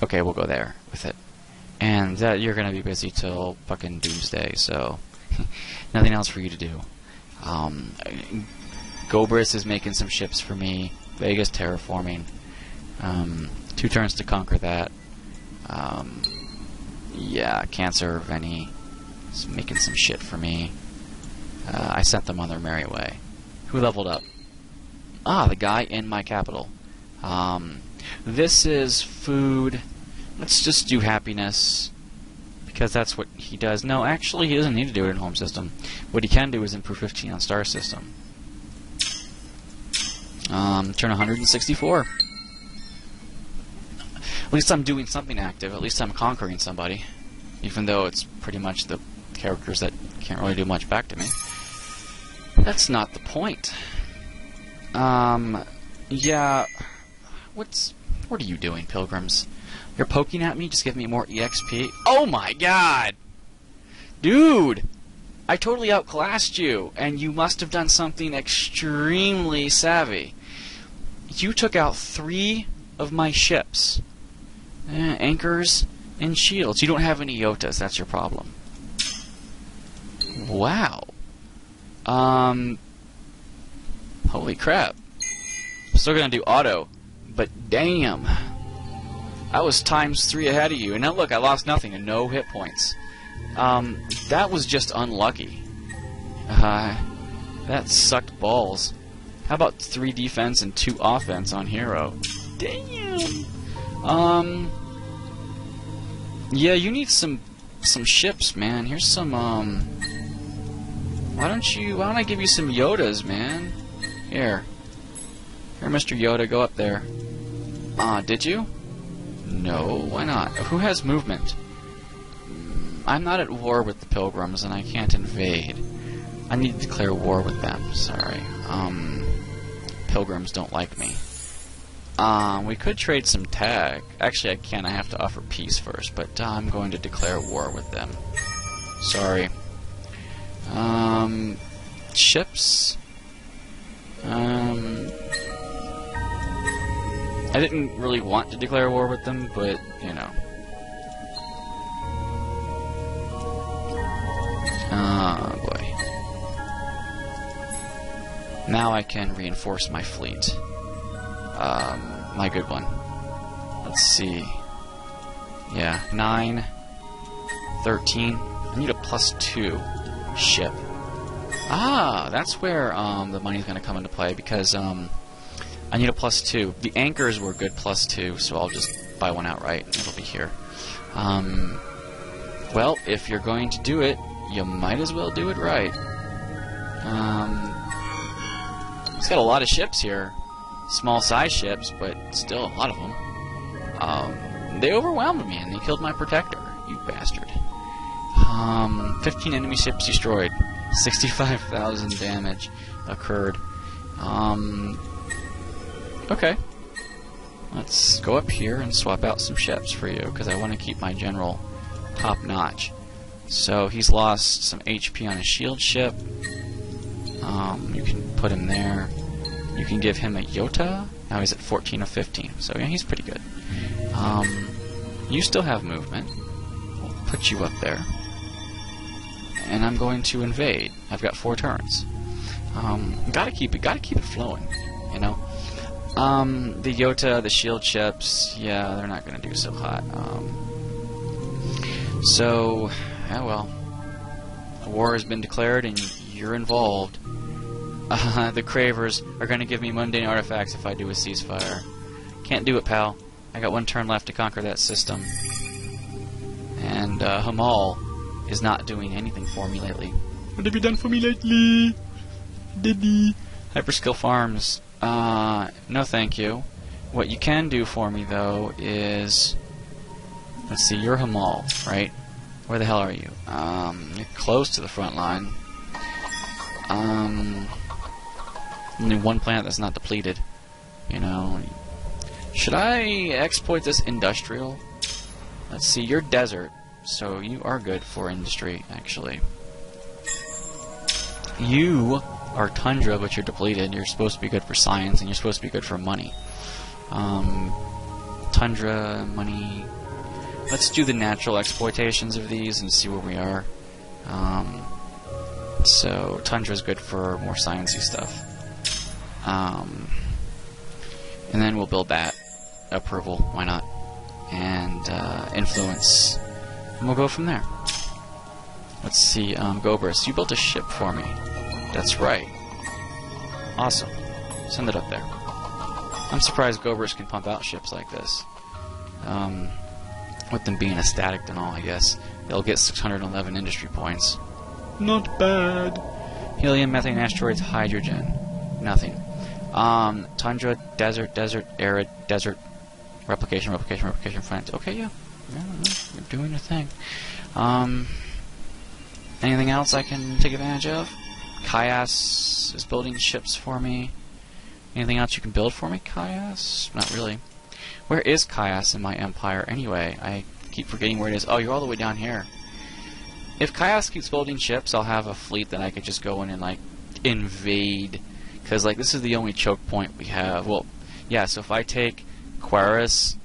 okay. We'll go there with it. And you're going to be busy till fucking doomsday, so nothing else for you to do. Gobris is making some ships for me. Vega's terraforming. 2 turns to conquer that. Yeah, Cancer, Veni is making some shit for me. I sent them on their merry way. Who leveled up? The guy in my capital. This is food. Let's just do happiness, because that's what he does. No, actually, he doesn't need to do it in home system. What he can do is improve 15 on star system. Turn 164. At least I'm doing something active. At least I'm conquering somebody, even though it's pretty much the characters that can't really do much back to me. That's not the point. Yeah. What are you doing, pilgrims? You're poking at me? Just give me more EXP? Oh my god! Dude! I totally outclassed you, and you must have done something extremely savvy. You took out 3 of my ships. Anchors and shields. You don't have any Yotas, that's your problem. Wow. Holy crap. I'm still gonna do auto, but damn. I was ×3 ahead of you, and now look, I lost nothing and no hit points. That was just unlucky. That sucked balls. How about 3 defense and 2 offense on hero? Damn. Yeah, you need some ships, man. Here's some, why don't I give you some Yodas, man? Here, Mr. Yoda, go up there. Did you? No, why not? Who has movement? I'm not at war with the Pilgrims, and I can't invade. I need to declare war with them, sorry. Pilgrims don't like me. We could trade some tag. Actually, I can't. I have to offer peace first, but I'm going to declare war with them. Sorry. Ships? I didn't really want to declare war with them, but, you know. Oh, boy. Now I can reinforce my fleet. My good one. Let's see. Yeah, 9, 13. I need a +2 ship. That's where the money's going to come into play, because I need a +2. The anchors were good +2, so I'll just buy one outright and it'll be here. Well, if you're going to do it, you might as well do it right. He's got a lot of ships here. Small size ships, but still a lot of them. They overwhelmed me and they killed my protector, you bastard. 15 enemy ships destroyed. 65,000 damage occurred. Okay. Let's go up here and swap out some ships for you, because I want to keep my general top notch. So he's lost some HP on his shield ship. You can put him there. You can give him a Yota. Now he's at 14 of 15. So yeah, he's pretty good. You still have movement. We'll put you up there. And I'm going to invade. I've got 4 turns. Gotta keep it flowing, you know. The Yota, the shield ships, yeah, they're not gonna do so hot. So, yeah, well, a war has been declared and you're involved. The Cravers are gonna give me mundane artifacts if I do a ceasefire. Can't do it, pal. I got 1 turn left to conquer that system. And Hamal is not doing anything for me lately. What have you done for me lately? Diddy. Hyperskill Farms. No thank you. What you can do for me, though, is... Let's see, you're Hamal, right? Where the hell are you? You're close to the front line. Only 1 planet that's not depleted. You know... Should I exploit this industrial? Let's see, you're desert. So you are good for industry, actually. You are tundra, but you're depleted. You're supposed to be good for science, and you're supposed to be good for money. Tundra, money... Let's do the natural exploitations of these and see where we are. So, tundra's good for more sciencey stuff. And then we'll build that. Approval, why not? And, influence. And we'll go from there. Let's see, Gobris, you built a ship for me. That's right. Awesome. Send it up there. I'm surprised Gobris can pump out ships like this. With them being a static and all, I guess. They'll get 611 industry points. Not bad. Helium, methane, asteroids, hydrogen. Nothing. Tundra, desert, desert, arid, desert, replication, replication, friends. Okay, yeah. You're doing your thing. Anything else I can take advantage of? Kaias is building ships for me. Anything else you can build for me, Kaias? Not really. Where is Kaias in my empire anyway? I keep forgetting where it is. Oh, you're all the way down here. If Kaias keeps building ships, I'll have a fleet that I could just go in and, like, invade. Because, like, this is the only choke point we have. Well, yeah, so if I take Quaris,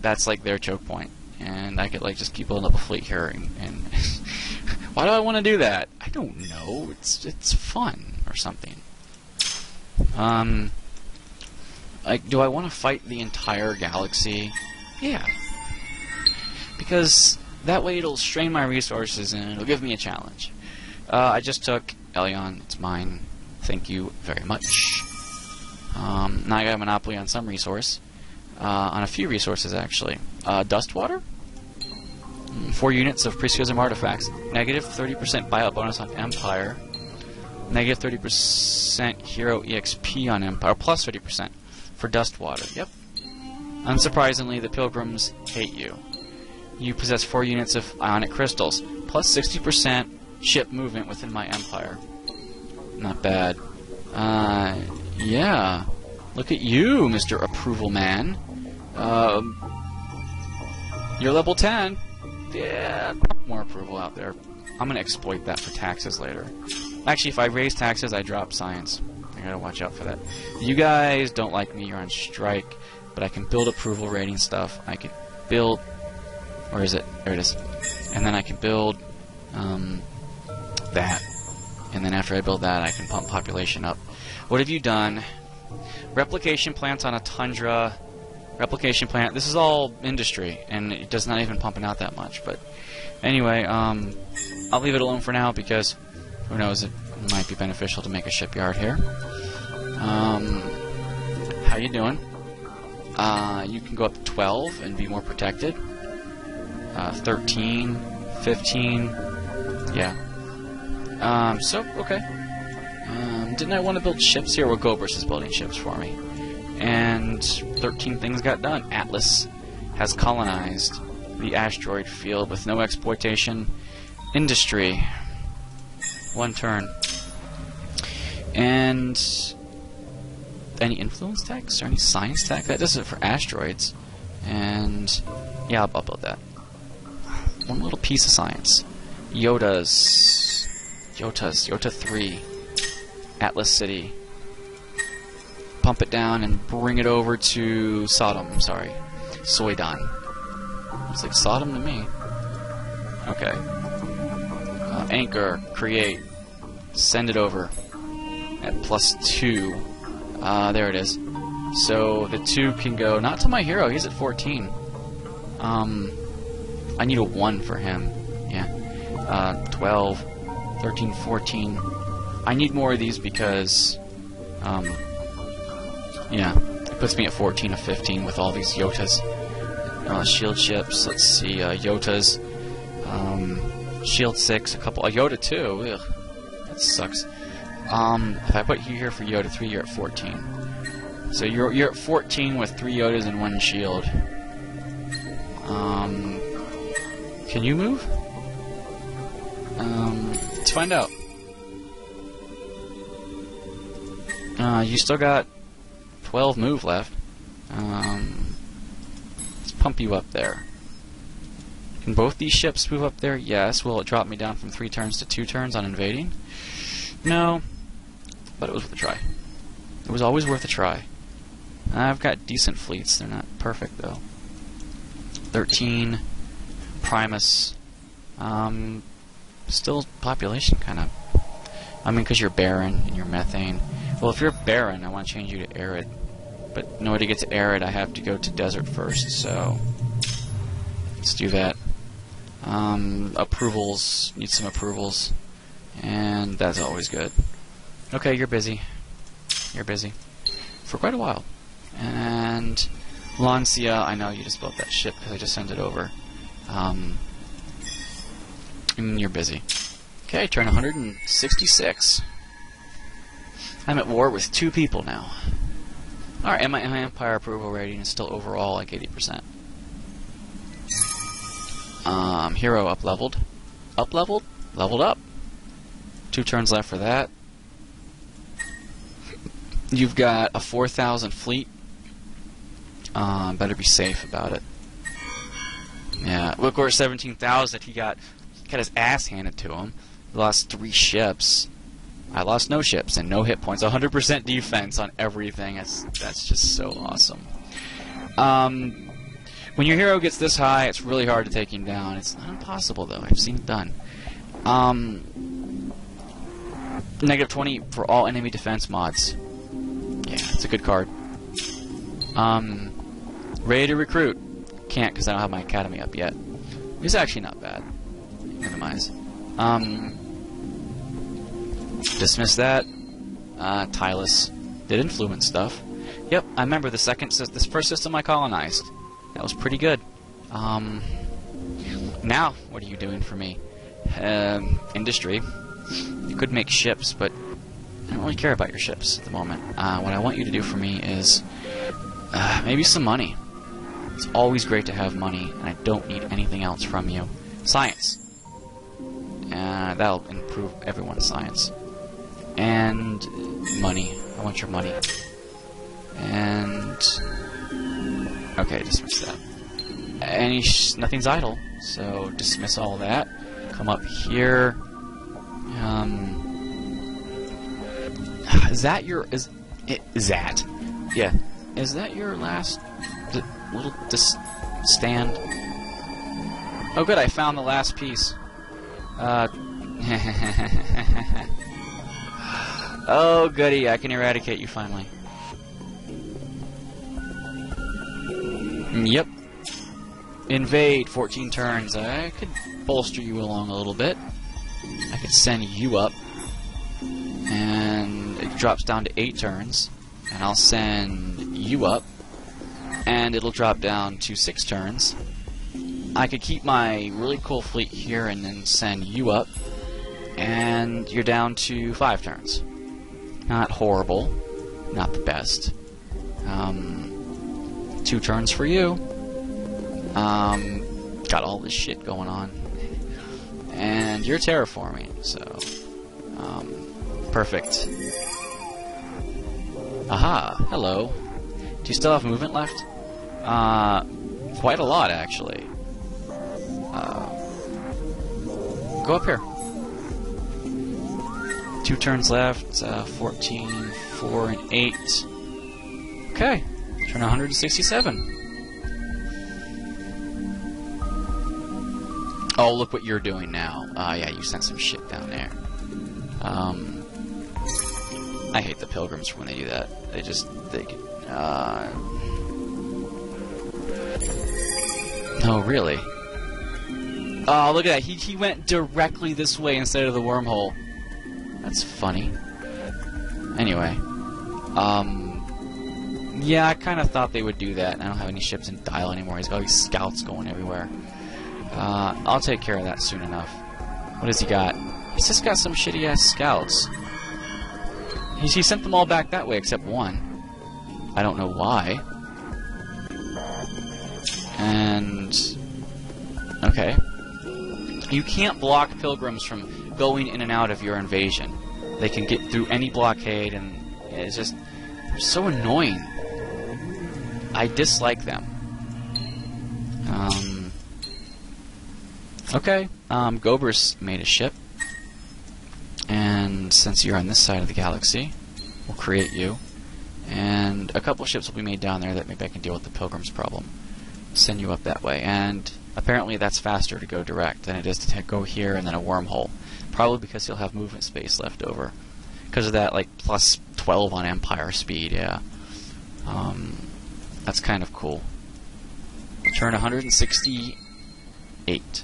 that's, like, their choke point. And I could, like, just keep building up a fleet here. And why do I want to do that? I don't know. It's fun or something. Like, do I want to fight the entire galaxy? Yeah. Because that way it'll strain my resources and it'll give me a challenge. I just took Elion. It's mine. Thank you very much. Now I got a monopoly on some resource. On a few resources, actually. Dustwater? 4 units of Priesthood artifacts. Negative 30% buyout bonus on Empire. Negative 30% hero EXP on Empire. Plus 30% for Dustwater. Yep. Unsurprisingly, the Pilgrims hate you. You possess 4 units of Ionic Crystals. Plus 60% ship movement within my Empire. Not bad. Yeah. Look at you, Mr. Approval Man. You're level 10. Yeah, more approval out there. I'm gonna exploit that for taxes later. Actually, if I raise taxes, I drop science. I gotta watch out for that. You guys don't like me, you're on strike, but I can build approval rating stuff. I can build... Where is it? There it is. And then I can build that. And then after I build that, I can pump population up. What have you done? Replication plants on a tundra. Replication plant. This is all industry, and it does not even pump it out that much. But anyway, I'll leave it alone for now because who knows? It might be beneficial to make a shipyard here. How you doing? You can go up to 12 and be more protected. 13, 15. Yeah. So okay. Didn't I want to build ships here? Well, Gobers is building ships for me. And 13 things got done. Atlas has colonized the asteroid field with no exploitation. Industry. 1 turn. And any influence tax or any science tax? That does it for asteroids. And yeah, I'll build that. One little piece of science. Yota 3. Atlas City. Pump it down and bring it over to Sodom. Sorry. Soydon. It's like Sodom to me. Okay. Anchor. Create. Send it over. At +2. There it is. So the 2 can go, not to my hero, he's at 14. I need a 1 for him. Yeah. 12, 13, 14. I need more of these because, yeah, it puts me at 14 of 15 with all these Yotas. Shield ships, let's see, Yotas. Shield 6, a couple, Yota 2, ugh, that sucks. If I put you here for Yota 3, you're at 14. So you're at 14 with 3 Yotas and 1 shield. Can you move? Let's find out. You still got 12 move left. Let's pump you up there. Can both these ships move up there? Yes. Will it drop me down from 3 turns to 2 turns on invading? No. But it was worth a try. It was always worth a try. I've got decent fleets. They're not perfect, though. 13. Primus. Still population, kind of. I mean, because you're barren and you're methane. Well, if you're barren, I want to change you to arid. But in order to get to arid, I have to go to desert first, so... Let's do that. Approvals. Need some approvals. And that's always good. Okay, you're busy. You're busy. For quite a while. And... Lancia, I know you just built that ship because I just sent it over. And you're busy. Okay, turn 166. I'm at war with 2 people now. Alright, and my Empire approval rating is still overall like 80%. Hero up-leveled. Up-leveled? leveled up. 2 turns left for that. You've got a 4,000 fleet. Better be safe about it. Yeah, well, of course, 17,000. He got his ass handed to him. He lost 3 ships. I lost no ships and no hit points. 100% defense on everything. That's just so awesome. When your hero gets this high, it's really hard to take him down. It's not impossible, though. I've seen it done. Negative 20 for all enemy defense mods. Yeah, it's a good card. Ready to recruit. Can't because I don't have my academy up yet. It's actually not bad. Minimize. Dismiss that. Tylus did influence stuff. Yep, I remember this first system I colonized. That was pretty good. Now, what are you doing for me? Industry. You could make ships, but I don't really care about your ships at the moment. What I want you to do for me is maybe some money. It's always great to have money, and I don't need anything else from you. Science. That'll improve everyone's science. And money. I want your money. And okay, dismiss that. Nothing's idle, so dismiss all that. Come up here. Is that your Yeah. Is that your last little stand? Oh, good! I found the last piece. Oh, goody! I can eradicate you finally. Yep. Invade. 14 turns. I could bolster you along a little bit. I could send you up, and it drops down to 8 turns. And I'll send you up, and it'll drop down to 6 turns. I could keep my really cool fleet here and then send you up, and you're down to 5 turns. Not horrible, not the best. 2 turns for you. Got all this shit going on. And you're terraforming, so perfect. Aha, hello. Do you still have movement left? Quite a lot, actually. Go up here. 2 turns left, 14, 4, and 8. Okay, turn 167. Oh, look what you're doing now. Yeah, you sent some shit down there. I hate the pilgrims when they do that. Oh, really? Oh, look at that. He went directly this way instead of the wormhole. That's funny. Anyway. Yeah, I kind of thought they would do that. I don't have any ships in Dial anymore. He's got all these scouts going everywhere. I'll take care of that soon enough. What has he got? He's just got some shitty-ass scouts. He sent them all back that way except one. I don't know why. And okay. You can't block pilgrims from going in and out of your invasion. They can get through any blockade, and it's just so annoying. I dislike them. Okay. Gober's made a ship. And since you're on this side of the galaxy, we'll create you. And a couple ships will be made down there that maybe I can deal with the pilgrims problem. Send you up that way. And apparently that's faster to go direct than it is to go here and then a wormhole. Probably because you'll have movement space left over. Because of that, like, plus 12 on Empire speed, yeah. That's kind of cool. Turn 168.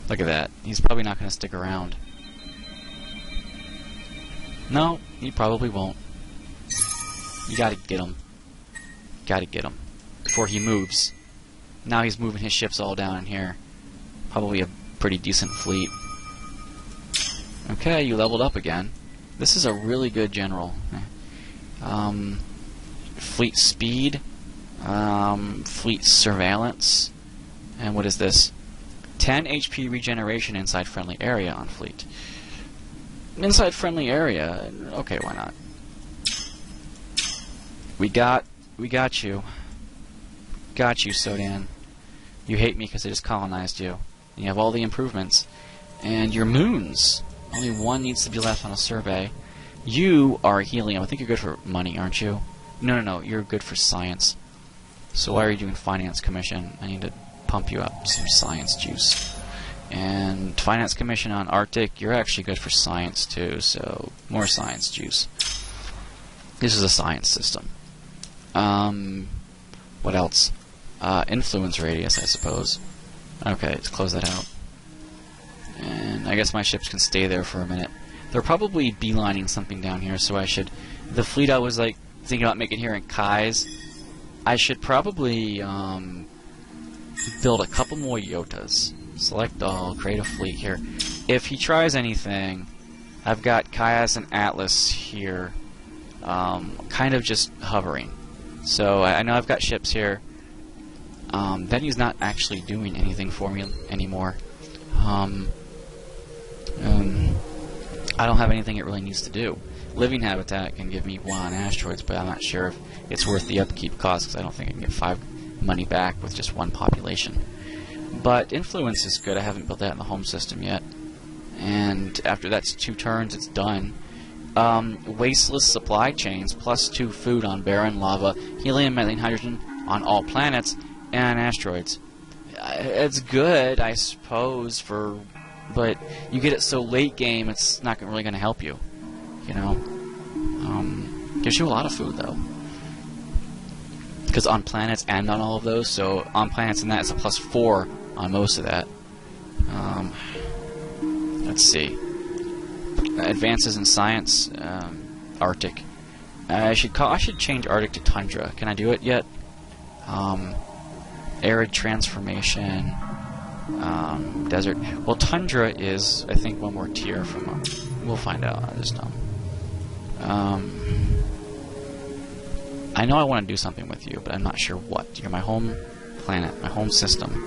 Look at that. He's probably not going to stick around. No, he probably won't. You gotta get him. Gotta get him. Before he moves. Now he's moving his ships all down in here. Probably a pretty decent fleet. Okay, you leveled up again. This is a really good general. Fleet speed. Fleet surveillance. And what is this? 10 HP regeneration inside friendly area on fleet. Inside friendly area? Okay, why not? We got you. Got you, Sodan. You hate me because I just colonized you. And you have all the improvements. And your moons. Only one needs to be left on a survey. You are helium. I think you're good for money, aren't you? No. You're good for science. So why are you doing finance commission? I need to pump you up some science juice. And finance commission on Arctic, you're actually good for science too, so more science juice. This is a science system. What else? Influence radius, I suppose. Okay, let's close that out. And I guess my ships can stay there for a minute. They're probably beelining something down here, so I should... The fleet I was like thinking about making here in Kai's, I should probably build a couple more Yotas. Select all, create a fleet here. If he tries anything, I've got Caius and Atlas here, kind of just hovering. So I know I've got ships here. Then he's not actually doing anything for me anymore. I don't have anything it really needs to do. Living habitat can give me 1 on asteroids, but I'm not sure if it's worth the upkeep cost, because I don't think I can get 5 money back with just 1 population. But influence is good. I haven't built that in the home system yet. And after that's 2 turns, it's done. Wasteless supply chains, +2 food on barren lava, helium, methane, hydrogen on all planets, and asteroids. It's good, I suppose, but you get it so late game, it's not really going to help you. You know? Gives you a lot of food, though. Because on planets and on all of those, so on planets and that, it's a +4 on most of that. Let's see. Advances in science, Arctic. I should change Arctic to tundra. Can I do it yet? Arid transformation. Desert. Well, tundra is, I think, 1 more tier from. We'll find out. I just don't. I know I want to do something with you, but I'm not sure what. You're my home planet, my home system.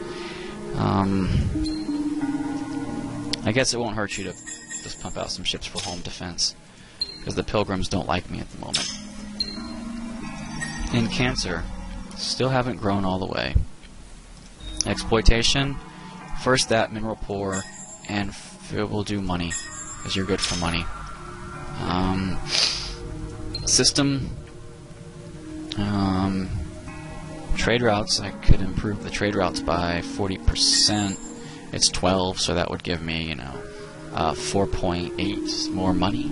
I guess it won't hurt you to just pump out some ships for home defense, because the Pilgrims don't like me at the moment. In Cancer, still haven't grown all the way. Exploitation, first that mineral poor, and we'll do money, because you're good for money. System, trade routes, I could improve the trade routes by 40%. It's 12, so that would give me, you know, 4.8 more money.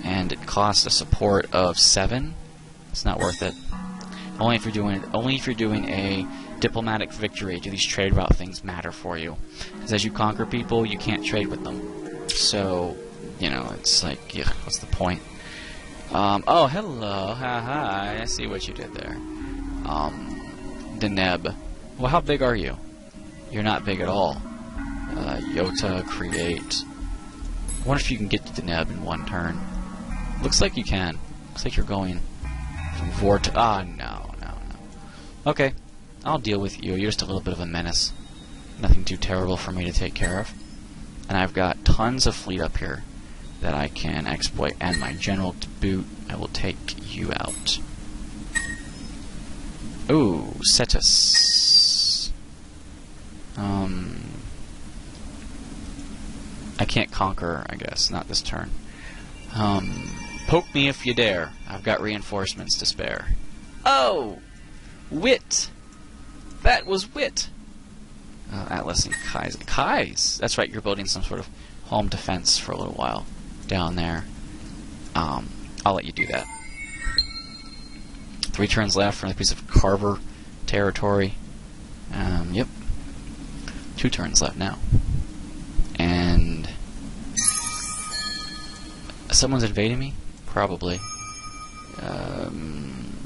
And it costs a support of 7. It's not worth it. Only if you're doing a diplomatic victory do these trade route things matter for you. Because as you conquer people, you can't trade with them. So, you know, it's like, yeah, what's the point? Oh, hello, hi, I see what you did there. Deneb. Well, how big are you? You're not big at all. Yota, create. I wonder if you can get to Deneb in 1 turn. Looks like you can. Looks like you're going from Vort. Ah, no. Okay, I'll deal with you. You're just a little bit of a menace. Nothing too terrible for me to take care of. And I've got tons of fleet up here that I can exploit, and my general to boot. I will take you out. Ooh, Cetus. I can't conquer, I guess, not this turn. Poke me if you dare. I've got reinforcements to spare. Oh! Wit! That was wit! Atlas and Kai's. Kai's! That's right, you're building some sort of home defense for a little while down there. I'll let you do that. 3 turns left for another piece of Carver territory. Yep. 2 turns left now. And someone's invading me? Probably.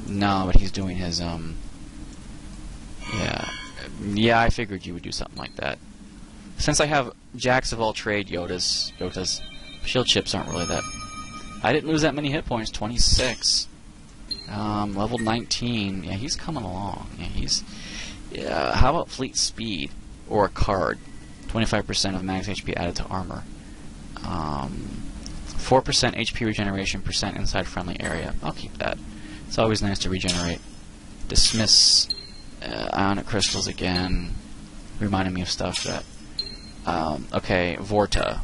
No, but he's doing his, yeah, I figured you would do something like that. Since I have jacks of all trade Yotas, shield chips aren't really that. I didn't lose that many hit points, 26. Level 19. Yeah, he's coming along. Yeah, he's. Yeah, how about fleet speed or a card? 25% of max HP added to armor. 4% HP regeneration percent inside friendly area. I'll keep that. It's always nice to regenerate. Dismiss ionic crystals again. Reminding me of stuff that... okay, Vorta.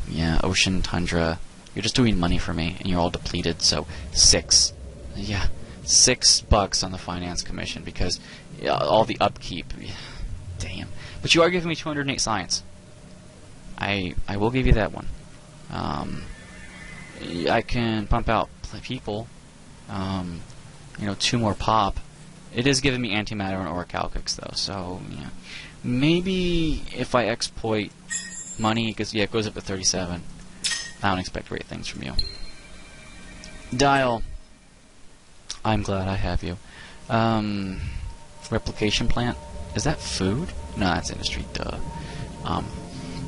Yeah, Ocean Tundra. You're just doing money for me, and you're all depleted, so 6. Yeah, $6 on the finance commission, because all the upkeep. Damn. But you are giving me 208 science. I will give you that one. I can pump out people. 2 more pop. It is giving me antimatter and orichalcix though, so yeah. Maybe if I exploit money, because yeah, it goes up to 37. I don't expect great things from you. Dial. I'm glad I have you. Replication plant. Is that food? No, that's industry. Duh.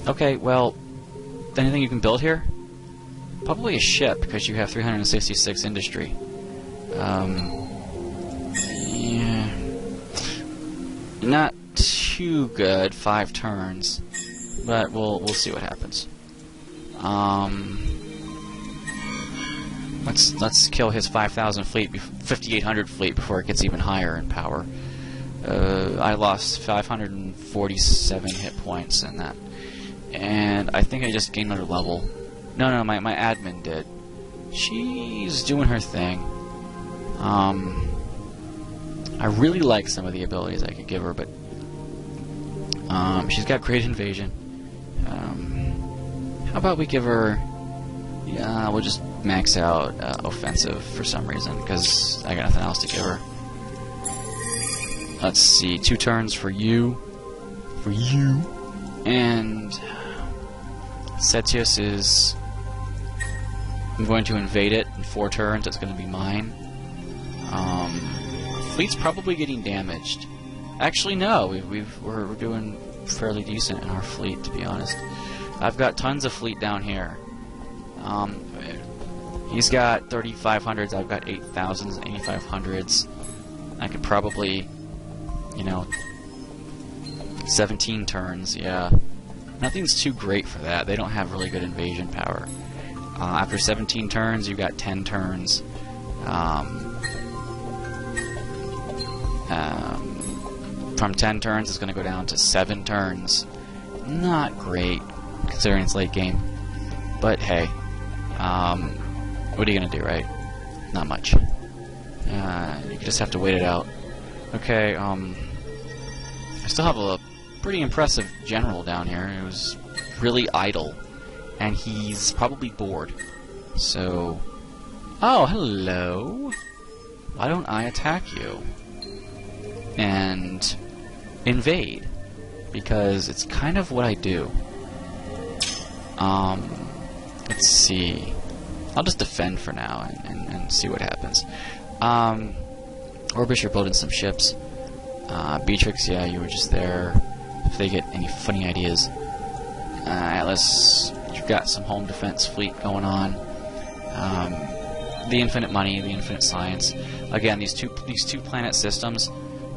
Okay, well, anything you can build here? Probably a ship, because you have 366 industry. Yeah. Not too good, 5 turns. But we'll see what happens. Let's kill his 5,000 fleet, 5,800 fleet before it gets even higher in power. I lost 547 hit points in that. And I think I just gained another level. No, my admin did. She's doing her thing. I really like some of the abilities I could give her, but she's got great invasion. How about we give her... Yeah, we'll just max out offensive for some reason, because I got nothing else to give her. Let's see, 2 turns for you. And Setius is... I'm going to invade it in 4 turns. It's going to be mine. Fleet's probably getting damaged. Actually, no. We're doing fairly decent in our fleet, to be honest. I've got tons of fleet down here. He's got 3,500s. I've got 8,000s and 8,500s. I could probably, 17 turns. Yeah, nothing's too great for that. They don't have really good invasion power. After 17 turns, you've got 10 turns. From 10 turns, it's going to go down to 7 turns. Not great, considering it's late game. But hey, what are you going to do, right? Not much. You just have to wait it out. Okay, I still have a pretty impressive general down here who's really idle. And he's probably bored. So... Oh, hello! Why don't I attack you? And... invade. Because it's kind of what I do. Let's see... I'll just defend for now and see what happens. Orbish, you're building some ships. Beatrix, yeah, you were just there. If they get any funny ideas. Atlas, you've got some home defense fleet going on. The infinite money, the infinite science. Again, these two planet systems,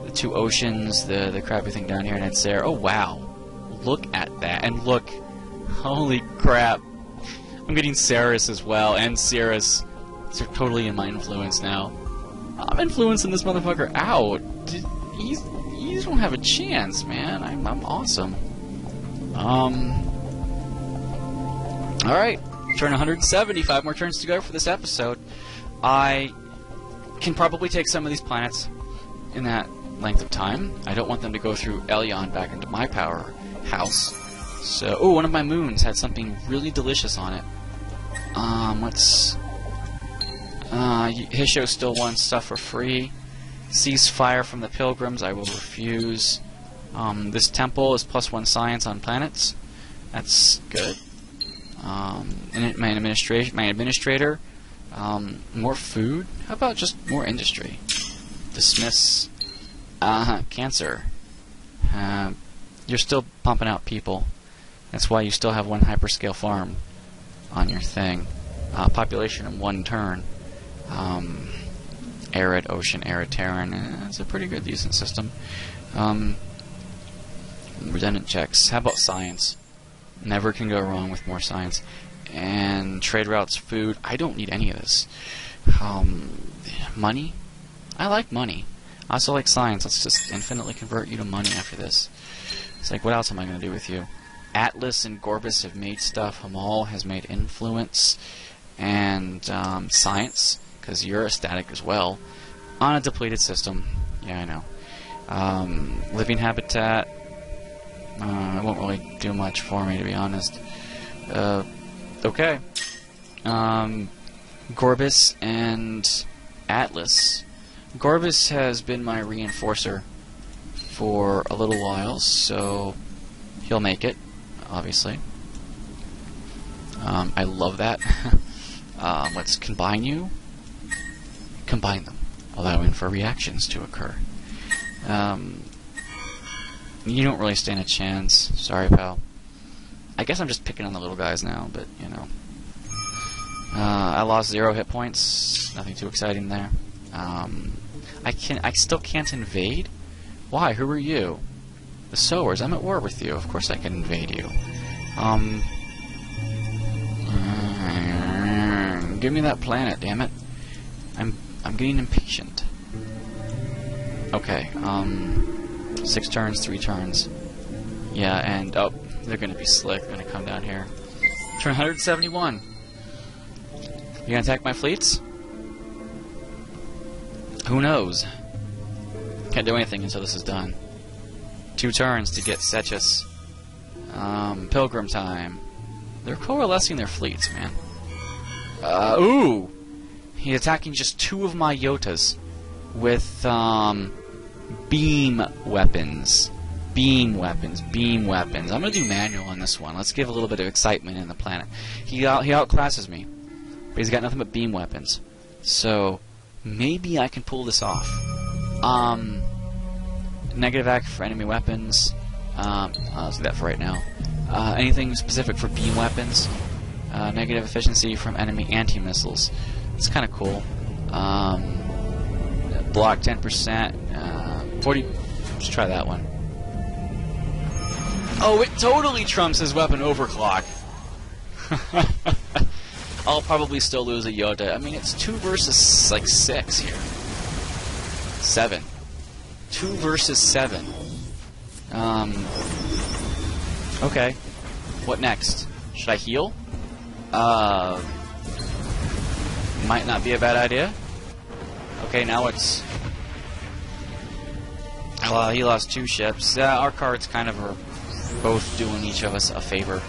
the 2 oceans, the crappy thing down here, and it's there. Oh wow, look at that! And look, holy crap! I'm getting Ceres as well, and Cirrus. They're totally in my influence now. I'm influencing this motherfucker out. You don't have a chance, man. I'm awesome. Alright, turn 170, 5 more turns to go for this episode. I can probably take some of these planets in that length of time. I don't want them to go through Elyon back into my power house. So, oh, one of my moons had something really delicious on it. Hisho still wants stuff for free. Cease fire from the pilgrims, I will refuse. This temple is +1 science on planets. That's good. My administrator, more food? How about just more industry? Dismiss. Cancer. You're still pumping out people. That's why you still have 1 hyperscale farm on your thing. Population in 1 turn. Arid ocean, arid Terran. It's a pretty good, decent system. redundant checks. How about science? Never can go wrong with more science. And trade routes, food. I don't need any of this. Money? I like money. I also like science. Let's just infinitely convert you to money after this. It's like, what else am I going to do with you? Atlas and Gorbis have made stuff. Hamal has made influence. And science, because you're a static as well. On a depleted system. Yeah, I know. Living habitat. It won't really do much for me, to be honest. Okay. Gorbis and Atlas. Gorbis has been my reinforcer for a little while, so he'll make it, obviously. I love that. Let's combine you. Combine them, allowing for reactions to occur. You don't really stand a chance. Sorry, pal. I guess I'm just picking on the little guys now, but, you know. I lost 0 hit points. Nothing too exciting there. I still can't invade? Why? Who are you? The Sowers. I'm at war with you. Of course I can invade you. Give me that planet, damn it. I'm getting impatient. Okay, 6 turns, 3 turns. Yeah, and oh, they're gonna be slick. They're gonna come down here. Turn 171. You gonna attack my fleets? Who knows? Can't do anything until this is done. 2 turns to get Sechus. Pilgrim time. They're coalescing their fleets, man. Ooh! He's attacking just 2 of my Yotas with beam weapons. Beam weapons. Beam weapons. I'm gonna do manual on this one. Let's give a little bit of excitement in the planet. He outclasses me, but he's got nothing but beam weapons. So maybe I can pull this off. Negative act for enemy weapons. I'll do that for right now. Anything specific for beam weapons? Negative efficiency from enemy anti-missiles. It's kind of cool. Block 10%. 40. Let's try that one. Oh, it totally trumps his weapon overclock. I'll probably still lose a Yota. I mean, it's 2 versus like 6 here. 7. 2 versus 7. Okay. What next? Should I heal? Might not be a bad idea. Okay, now it's... he lost 2 ships. Our cards kind of are both doing each of us a favor.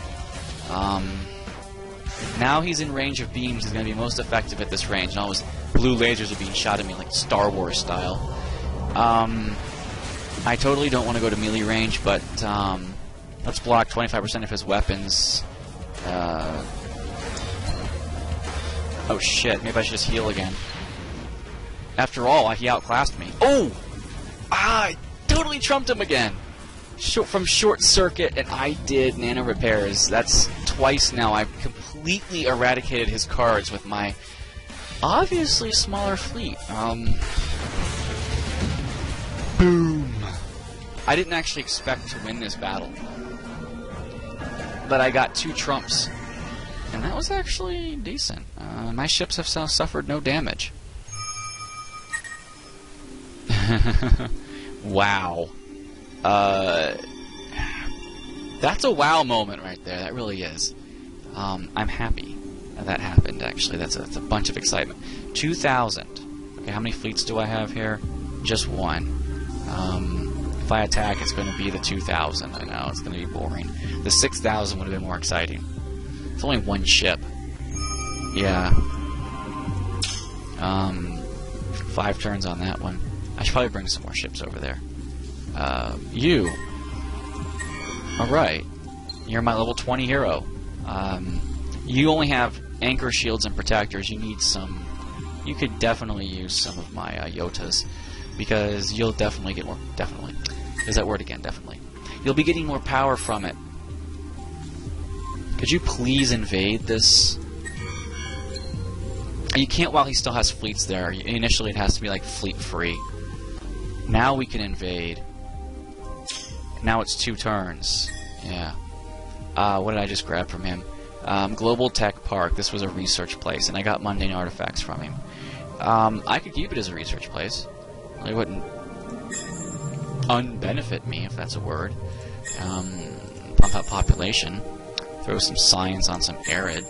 Now he's in range of beams. He's going to be most effective at this range. And all his blue lasers are being shot at me like Star Wars style. I totally don't want to go to melee range, but let's block 25% of his weapons. Oh shit, maybe I should just heal again. After all, he outclassed me. Oh! I totally trumped him again! From short circuit, and I did nano repairs. That's twice now. I've completely eradicated his cards with my obviously smaller fleet. Boom! I didn't actually expect to win this battle, but I got 2 trumps, and that was actually decent. My ships have suffered no damage. Wow. That's a wow moment right there. That really is. I'm happy that happened, actually. That's a bunch of excitement. 2,000. Okay, how many fleets do I have here? Just 1. If I attack, it's going to be the 2,000. I know, it's going to be boring. The 6,000 would have been more exciting. It's only 1 ship. Yeah. 5 turns on that one. I should probably bring some more ships over there. You. Alright. You're my level 20 hero. You only have anchor shields and protectors. You need some... You could definitely use some of my Yotas, because you'll definitely get more... Definitely. There's that word again, definitely. You'll be getting more power from it. Could you please invade this? You can't while he still has fleets there. Initially it has to be like fleet free. Now we can invade. Now it's 2 turns. Yeah. What did I just grab from him? Global Tech Park. This was a research place, and I got mundane artifacts from him. I could keep it as a research place. It wouldn't unbenefit me, if that's a word. Pump up population. Throw some science on some arid.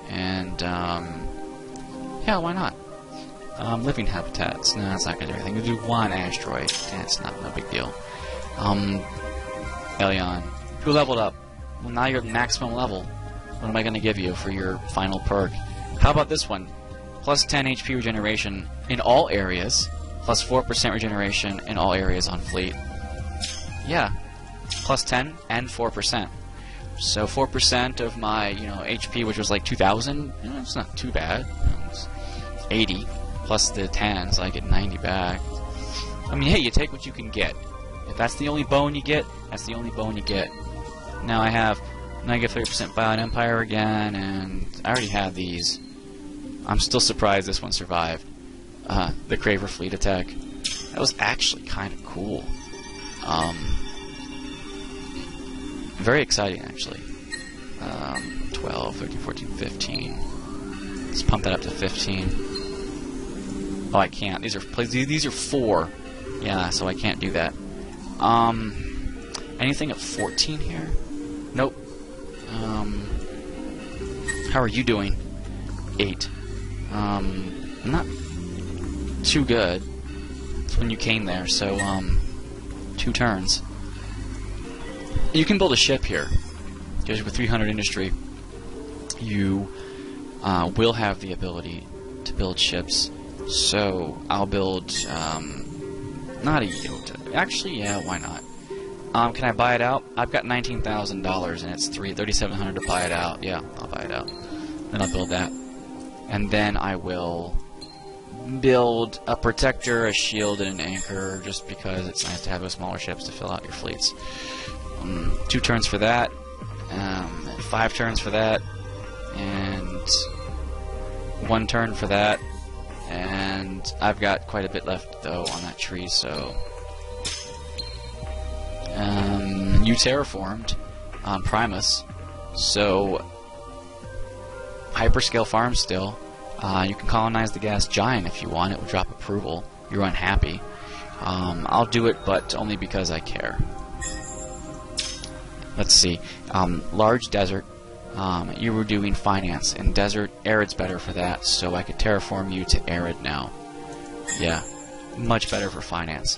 And, yeah, why not? Living habitats. No, that's not going to do anything. We'll do 1 asteroid. It's not no big deal. Elion. You leveled up. Well, now you're at maximum level. What am I going to give you for your final perk? How about this one? Plus 10 HP regeneration in all areas. Plus 4% regeneration in all areas on fleet. Yeah. Plus 10 and 4%. So 4% of my, HP, which was like 2,000, it's not too bad. It's 80 plus the 10, so I get 90 back. I mean, hey, you take what you can get. If that's the only bone you get, that's the only bone you get. Now I have negative 30% Bion Empire again, and I already have these. I'm still surprised this one survived. The Craver Fleet attack. That was actually kind of cool. Very exciting, actually. 12, 13, 14, 15. Let's pump that up to 15. Oh, I can't. These are 4. Yeah, so I can't do that. Anything at 14 here? Nope. How are you doing? 8. Not too good. It's when you came there, so, 2 turns. You can build a ship here. Because with 300 industry, you will have the ability to build ships. So, I'll build, not a Yota. Actually, yeah, why not? Can I buy it out? I've got $19,000 and it's $3,700 to buy it out. Yeah, I'll buy it out. Then I'll build that. And then I will build a protector, a shield, and an anchor, just because it's nice to have those smaller ships to fill out your fleets. 2 turns for that, 5 turns for that, and 1 turn for that, and I've got quite a bit left, though, on that tree, so... you terraformed on Primus, so hyperscale farm still. You can colonize the gas giant if you want. It will drop approval. You're unhappy. I'll do it, but only because I care. Let's see. Large desert. You were doing finance, and desert arid's better for that, so I could terraform you to arid now. Yeah, much better for finance.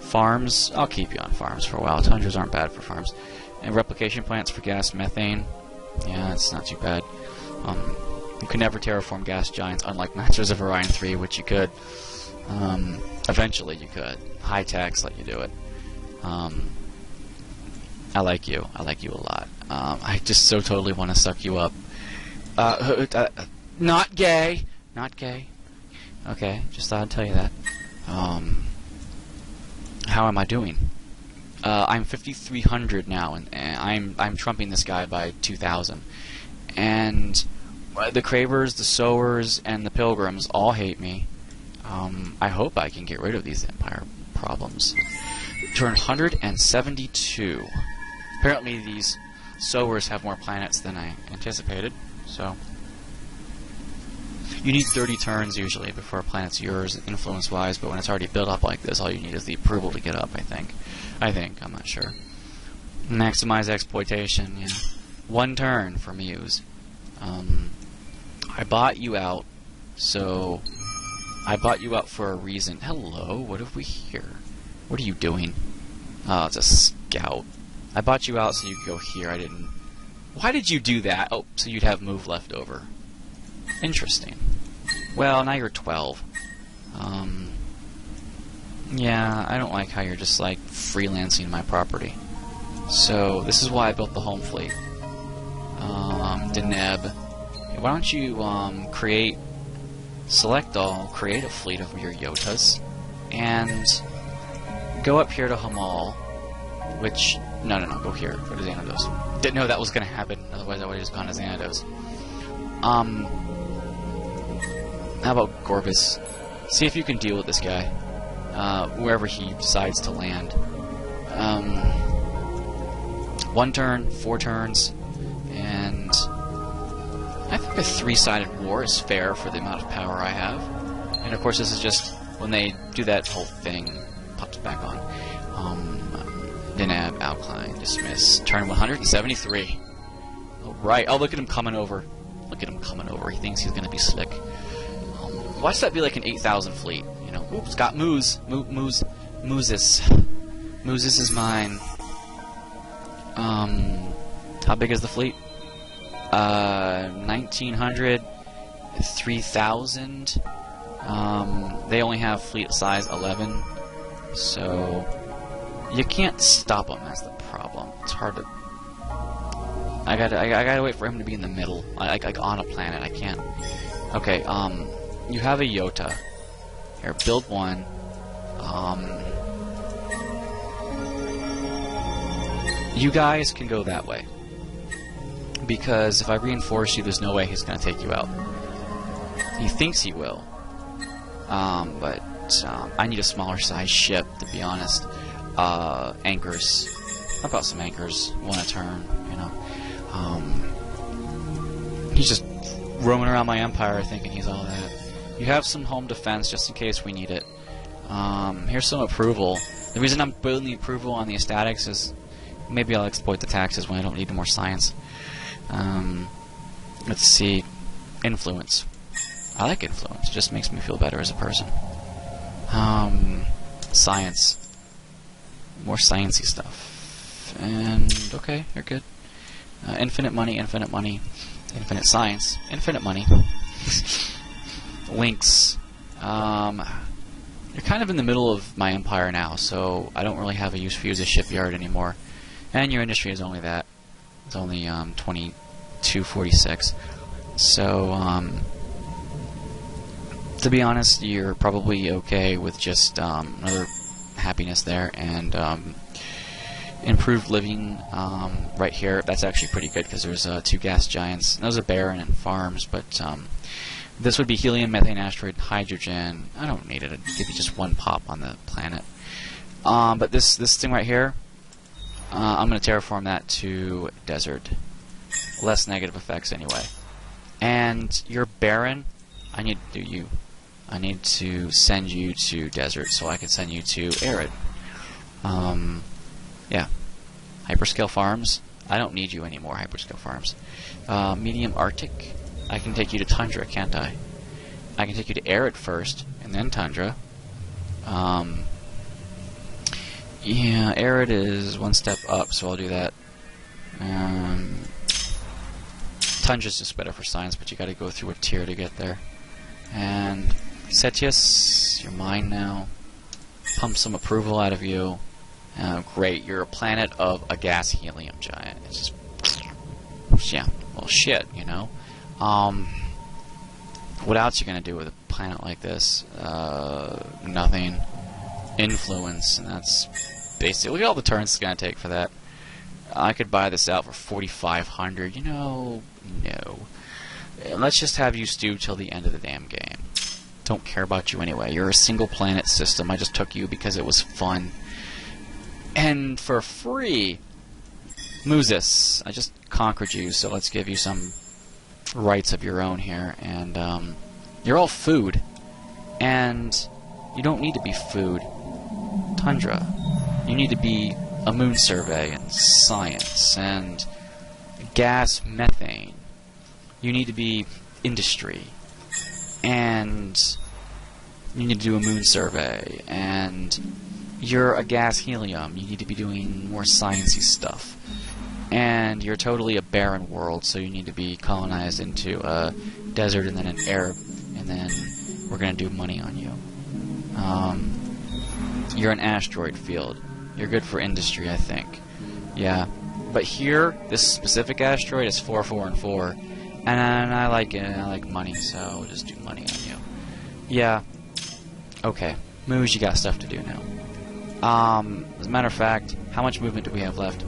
Farms, I'll keep you on farms for a while. Tundras aren't bad for farms. And replication plants for gas methane. Yeah, it's not too bad. You can never terraform gas giants, unlike Masters of Orion 3, which you could. Eventually you could. High tax let you do it. I like you. I like you a lot. I just so totally want to suck you up. Not gay. Not gay. Okay, just thought I'd tell you that. How am I doing? I'm 5,300 now, and I'm trumping this guy by 2,000. And the Cravers, the Sowers, and the Pilgrims all hate me. I hope I can get rid of these Empire problems. Turn 172. Apparently these Sowers have more planets than I anticipated, so... You need 30 turns usually before a planet's yours, influence-wise, but when it's already built up like this, all you need is the approval to get up, I think. I'm not sure. Maximize exploitation, yeah. 1 turn for Muse. I bought you out, so... I bought you out for a reason. Hello, what have we here? What are you doing? Oh, it's a scout. I bought you out so you could go here, I didn't... Why did you do that? Oh, so you'd have move left over. Interesting. Well, now you're 12. Yeah, I don't like how you're just, like, freelancing my property. So, this is why I built the home fleet. Deneb. Why don't you, select all, create a fleet of your Yotas, and go up here to Hamal, which... No, go here. Go to Xanados. Didn't know that was going to happen, otherwise I would have just gone to Xanados. How about Gorbis? See if you can deal with this guy, wherever he decides to land. 1 turn, 4 turns, and I think a 3-sided war is fair for the amount of power I have. And of course, this is just when they do that whole thing, pops back on. Denab, Alkline, Dismiss. Turn 173. Alright. Oh, look at him coming over. Look at him coming over. He thinks he's going to be slick. Watch that be like an 8,000 fleet. You know, oops, got Moose. Mooses. Mooses is mine. How big is the fleet? 1,900, 3,000. They only have fleet size 11, so you can't stop them. That's the problem. It's hard to. I gotta wait for him to be in the middle, like on a planet. I can't. Okay. You have a Yota. Here, build one. You guys can go that way. Because if I reinforce you, there's no way he's going to take you out. He thinks he will. But I need a smaller size ship, to be honest. Anchors. How about some anchors? 1 a turn, you know. He's just roaming around my empire thinking he's all that. You have some home defense just in case we need it. Here's some approval. The reason I'm building the approval on the statics is maybe I'll exploit the taxes when I don't need more science. Let's see. Influence. I like influence. It just makes me feel better as a person. Science. More sciencey stuff. And, okay, you're good. Infinite money, infinite science, infinite money. Links. You're kind of in the middle of my empire now, so I don't really have a use for you as a shipyard anymore. And your industry is only that. It's only 2246. So, to be honest, you're probably okay with just another happiness there and improved living right here. That's actually pretty good because there's 2 gas giants. Those are barren and farms, but this would be helium, methane, asteroid, hydrogen. I don't need it. I'd give you just 1 pop on the planet. But this thing right here, I'm going to terraform that to desert. Less negative effects anyway. And you're barren. I need to do you. I need to send you to desert so I can send you to arid. Yeah. Hyperscale farms. I don't need you anymore, hyperscale farms. Medium Arctic. I can take you to tundra, can't I? I can take you to arid first, and then tundra. Yeah, arid is 1 step up, so I'll do that. Tundra's just better for science, but you gotta go through a tier to get there. And Setius, you're mine now. Pump some approval out of you. Great, you're a planet of a gas helium giant. It's just, yeah, well, shit, you know. What else are you gonna do with a planet like this? Nothing. Influence, and that's basically, look at all the turns it's gonna take for that. I could buy this out for 4,500. You know, no. Let's just have you stew till the end of the damn game. Don't care about you anyway. You're a single planet system. I just took you because it was fun. And for free, Mooses. I just conquered you, so let's give you some rights of your own here. And you're all food. And you don't need to be food. Tundra. You need to be a moon survey and science and gas methane. You need to be industry. And you need to do a moon survey. And you're a gas helium. You need to be doing more sciencey stuff. And you're totally a barren world, so you need to be colonized into a desert and then an Arab. And then we're going to do money on you. You're an asteroid field. You're good for industry, I think. Yeah. But here, this specific asteroid is 4, 4, and 4. And I like it. I like money, so we'll just do money on you. Yeah. Okay. Moose, you got stuff to do now. As a matter of fact, how much movement do we have left?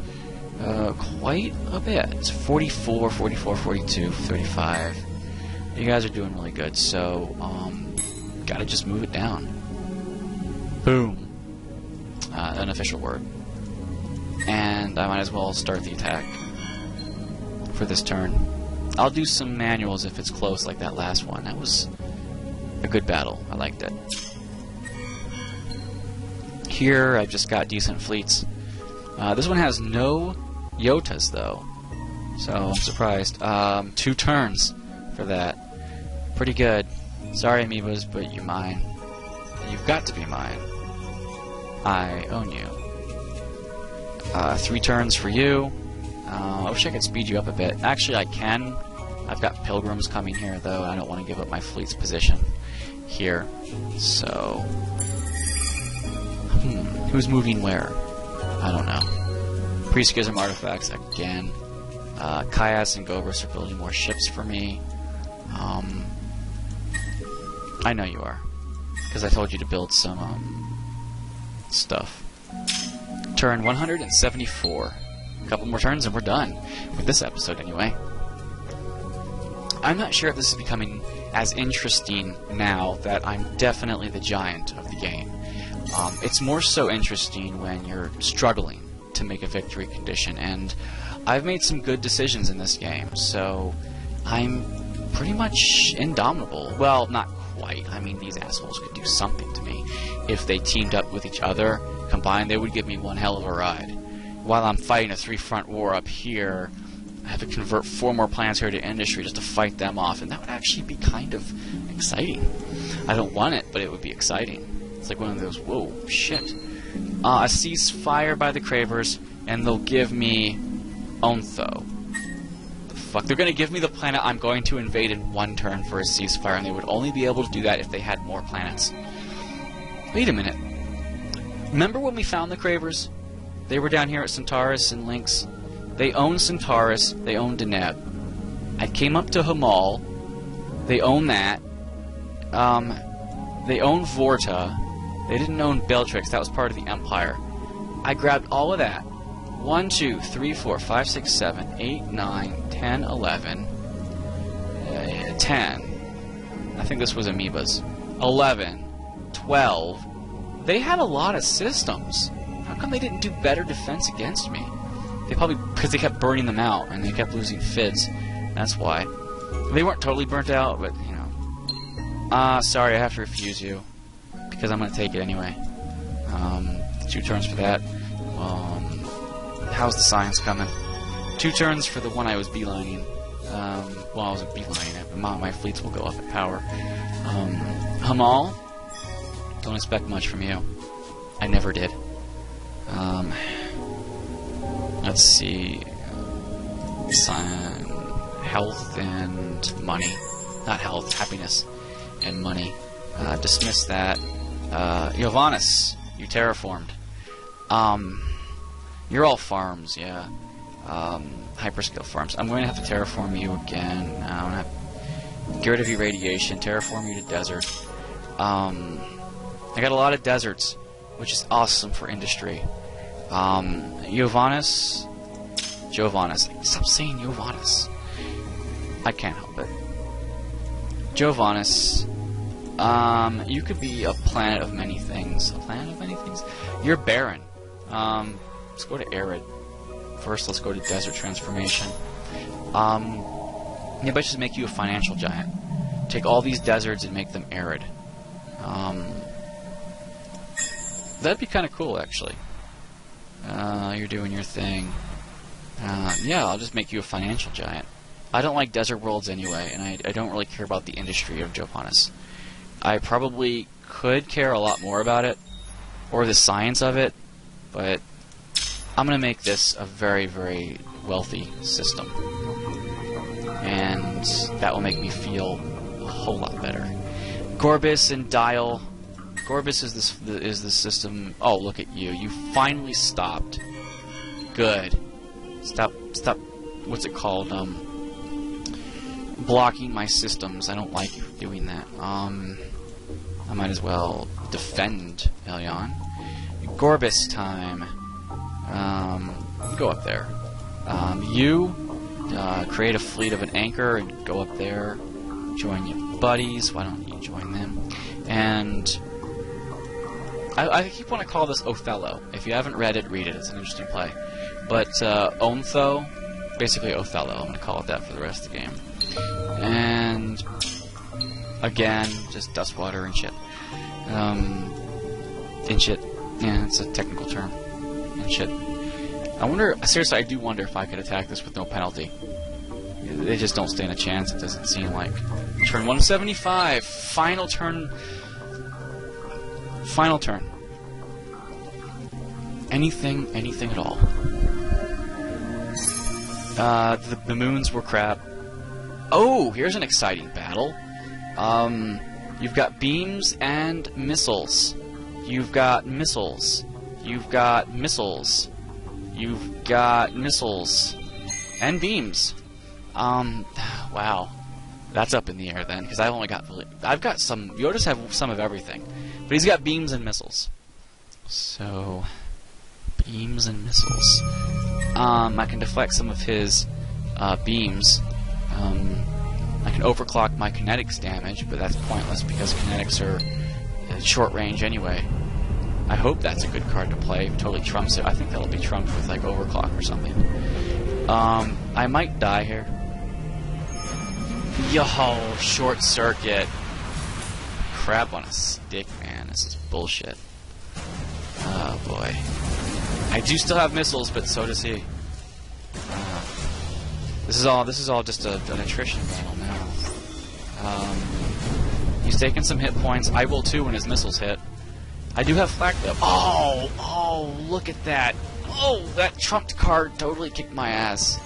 Quite a bit. It's 44, 44, 42, 35. You guys are doing really good, so, gotta just move it down. Boom. An official word. and I might as well start the attack for this turn. I'll do some manuals if it's close like that last one. That was a good battle. I liked it. Here, I've just got decent fleets. This one has no Yotas, though, so I'm surprised. 2 turns for that. Pretty good. Sorry, Amiibos, but you're mine. You've got to be mine. I own you. 3 turns for you. I wish I could speed you up a bit. Actually, I can. I've got pilgrims coming here, though. I don't want to give up my fleet's position here. So, who's moving where? I don't know. Pre-Schism artifacts again. Kaias and Gobris are building more ships for me. I know you are, because I told you to build some stuff. Turn 174. A couple more turns and we're done with this episode anyway. I'm not sure if this is becoming as interesting now that I'm definitely the giant of the game. It's more so interesting when you're struggling to make a victory condition, and I've made some good decisions in this game, so I'm pretty much indomitable. Well, not quite. I mean, these assholes could do something to me. If they teamed up with each other, combined, they would give me one hell of a ride. While I'm fighting a 3-front war up here, I have to convert 4 more planets here to industry just to fight them off, and that would actually be kind of exciting. I don't want it, but it would be exciting. It's like one of those, whoa, shit. A ceasefire by the Cravers, and they'll give me Ontho. The fuck? They're going to give me the planet I'm going to invade in 1 turn for a ceasefire, and they would only be able to do that if they had more planets. Wait a minute. Remember when we found the Cravers? They were down here at Centaurus and Lynx. They own Centaurus, they own Deneb. I came up to Hamal, they own that. They own Vorta. They didn't own Beltrix, that was part of the Empire. I grabbed all of that. 1, 2, 3, 4, 5, 6, 7, 8, 9, 10, 11, 10. I think this was Amoebas. 11, 12. They had a lot of systems. How come they didn't do better defense against me? They probably, because they kept burning them out, and they kept losing FIDs. That's why. They weren't totally burnt out, but, you know. Sorry, I have to refuse you. Because I'm going to take it anyway. 2 turns for that. How's the science coming? 2 turns for the one I was beelining. Well, I wasn't beelining it, but my fleets will go up in power. Hamal? Don't expect much from you. I never did. Let's see. Health and money. Not health, happiness and money. Dismiss that. Yovanis, you terraformed. You're all farms, yeah. Hyperscale farms. I'm going to have to terraform you again. I'm going to have to get rid of irradiation, terraform you to desert. I got a lot of deserts, which is awesome for industry. Jovanis. Stop saying Jovanis. I can't help it. Jovanis. You could be a planet of many things. A planet of many things? You're barren. Let's go to arid. First, let's go to desert transformation. Maybe I should make you a financial giant. Take all these deserts and make them arid. That'd be kind of cool, actually. You're doing your thing. Yeah, I'll just make you a financial giant. I don't like desert worlds anyway, and I don't really care about the industry of Jovanis. I probably could care a lot more about it, or the science of it, but I'm going to make this a very, very wealthy system. And that will make me feel a whole lot better. Gorbis and Dial. Gorbis is the system. Oh, look at you. You finally stopped. Good. Stop, what's it called? Blocking my systems. I don't like you doing that. I might as well defend Elion. Gorbis time. Go up there. You create a fleet of an anchor and go up there. Join your buddies. Why don't you join them? And I keep wanting to call this Othello. If you haven't read it, read it. It's an interesting play. But Ontho, basically Othello. I'm going to call it that for the rest of the game. And again, just dust, water, and shit. And shit. Yeah, it's a technical term. And shit. I wonder, seriously, I do wonder if I could attack this with no penalty. They just don't stand a chance, it doesn't seem like. Turn 175, final turn. Final turn. Anything at all. The moons were crap. Oh, here's an exciting battle. You've got beams and missiles. You've got missiles. You've got missiles. You've got missiles. And beams. Wow. That's up in the air then, because I've got some, Yodas have some of everything. But he's got beams and missiles. So, beams and missiles. I can deflect some of his, beams. I can overclock my kinetics damage, but that's pointless because kinetics are short range anyway. I hope that's a good card to play. Totally trumps it. I think that'll be trumped with like overclock or something. I might die here. Yo, short circuit. Crap on a stick, man. This is bullshit. Oh boy. I do still have missiles, but so does he. This is all just an attrition battle now. He's taking some hit points. I will too when his missiles hit. I do have flak though. Oh, look at that. Oh, that trumped card totally kicked my ass.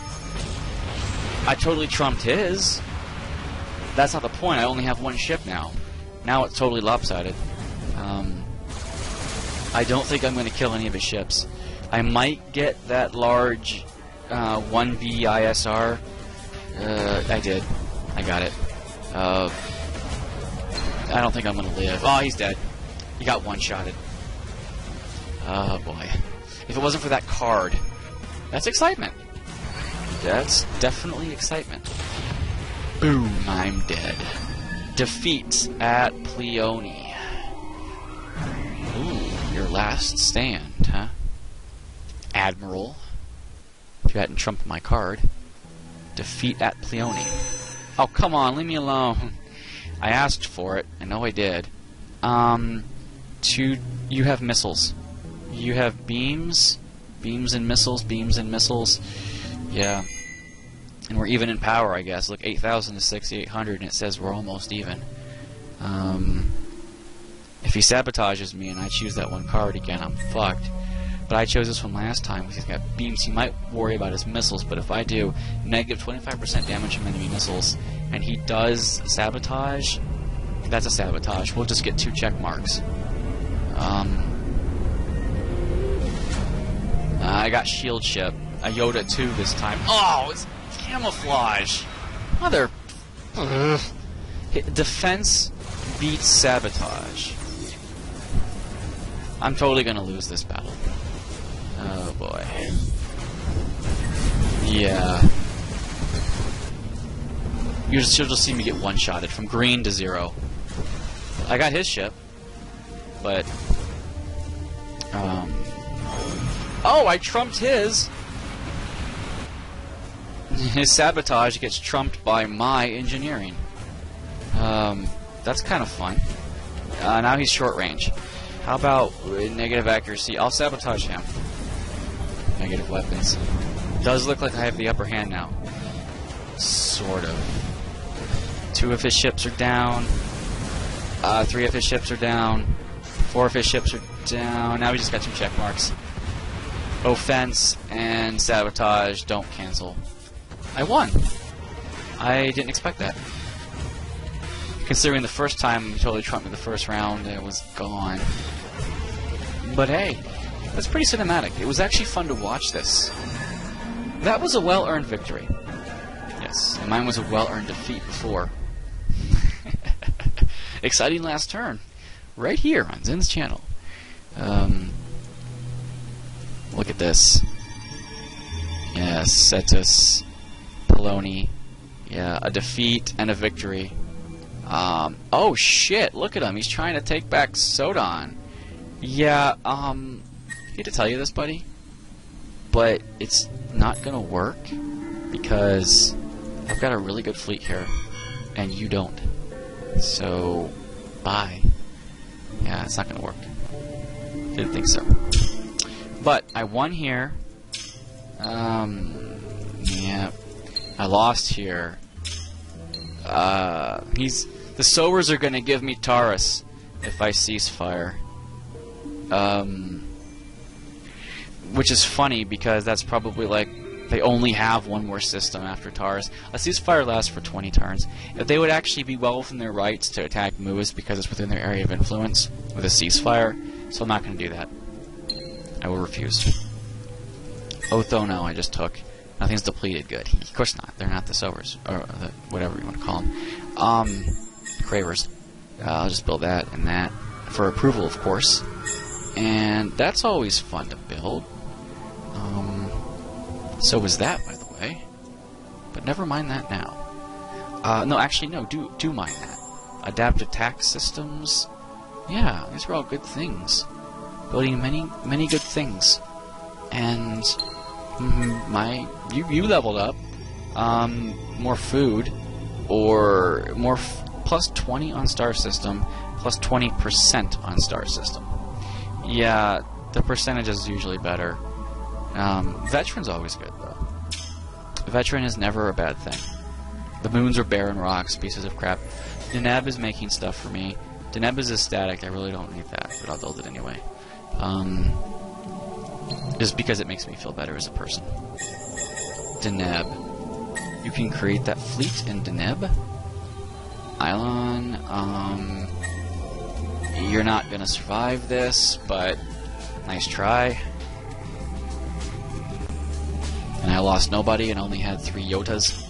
I totally trumped his. That's not the point. I only have one ship now. Now it's totally lopsided. I don't think I'm going to kill any of his ships. I might get that large 1V ISR. I did. I got it. I don't think I'm going to live. Oh, he's dead. He got one-shotted. Oh, boy. If it wasn't for that card, that's excitement. That's definitely excitement. Boom, I'm dead. Defeat at Pleione. Ooh, your last stand, huh? Admiral. If you hadn't trumped my card. Defeat at Pleione. Oh, come on, leave me alone. I asked for it. I know I did. You have missiles. You have beams. Beams and missiles, beams and missiles. Yeah. And we're even in power, I guess. Look, 8,000 to 6,800, and it says we're almost even. If he sabotages me and I choose that one card again, I'm fucked. But I chose this one last time because he's got beams. He might worry about his missiles, but if I do negative 25% damage from enemy missiles, and he does sabotage, that's a sabotage. We'll just get 2 check marks. I got shield ship. A Yoda 2 this time. Oh, it's camouflage. Mother. Defense beats sabotage. I'm totally gonna lose this battle. Oh boy. Yeah. You'll just see me get one-shotted from green to 0. I got his ship, but oh, I trumped his. His sabotage gets trumped by my engineering. That's kind of fun. Now he's short range. How about negative accuracy? I'll sabotage him. Negative weapons. Does look like I have the upper hand now. Sort of. 2 of his ships are down. 3 of his ships are down. 4 of his ships are down. Now we just got 2 check marks. Offense and sabotage don't cancel. I won. I didn't expect that. Considering the first time he totally trumped me the first round, it was gone. But hey, that's pretty cinematic. It was actually fun to watch this. That was a well-earned victory. Yes, and mine was a well-earned defeat before. Exciting last turn. Right here on Zen's channel. Look at this. Yes, Cetus, Pleione. Yeah, a defeat and a victory. Oh shit, look at him. He's trying to take back Sodon. Yeah, I hate to tell you this, buddy, but it's not gonna work because I've got a really good fleet here, and you don't. So, bye. Yeah, it's not gonna work. Didn't think so. But I won here. Yeah, I lost here. The Sowers are gonna give me Taurus if I ceasefire. Which is funny because that's probably like they only have one more system after Taurus. A ceasefire lasts for 20 turns. If they would actually be well within their rights to attack Muis because it's within their area of influence with a ceasefire, so I'm not going to do that. I will refuse. Otho, no, I just took. Nothing's depleted. Good. Of course not. They're not the Sowers, or the, whatever you want to call them. Cravers. I'll just build that and that for approval, of course. And that's always fun to build. So was that, by the way. But never mind that now. No, actually, no. Do mind that. Adaptive tax systems. Yeah, these are all good things. Building many good things. And you leveled up. More food, or more plus 20 on star system, plus 20% on star system. Yeah, the percentage is usually better. Veteran's always good, though. Veteran is never a bad thing. The moons are barren rocks, pieces of crap. Deneb is making stuff for me. Deneb is static, I really don't need that, but I'll build it anyway. Just because it makes me feel better as a person. Deneb. You can create that fleet in Deneb. Ilon, you're not gonna survive this, but nice try. And I lost nobody and only had 3 Yotas.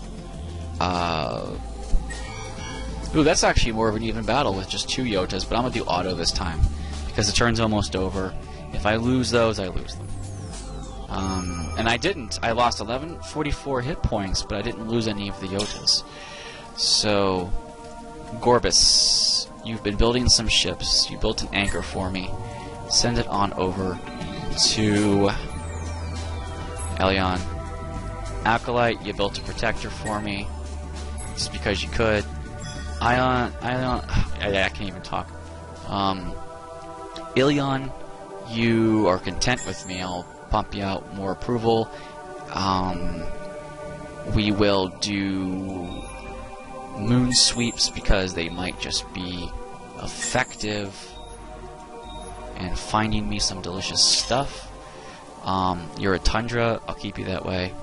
Ooh, that's actually more of an even battle with just 2 Yotas, but I'm gonna do auto this time because the turn's almost over. If I lose those, I lose them. And I didn't. I lost 1144 hit points, but I didn't lose any of the Yotas. So, Gorbis, you've been building some ships. You built an anchor for me. Send it on over to Elion. Acolyte, you built a protector for me, just because you could. I can't even talk. Ilion, you are content with me. I'll pump you out more approval. We will do moon sweeps because they might just be effective and finding me some delicious stuff. You're a tundra, I'll keep you that way.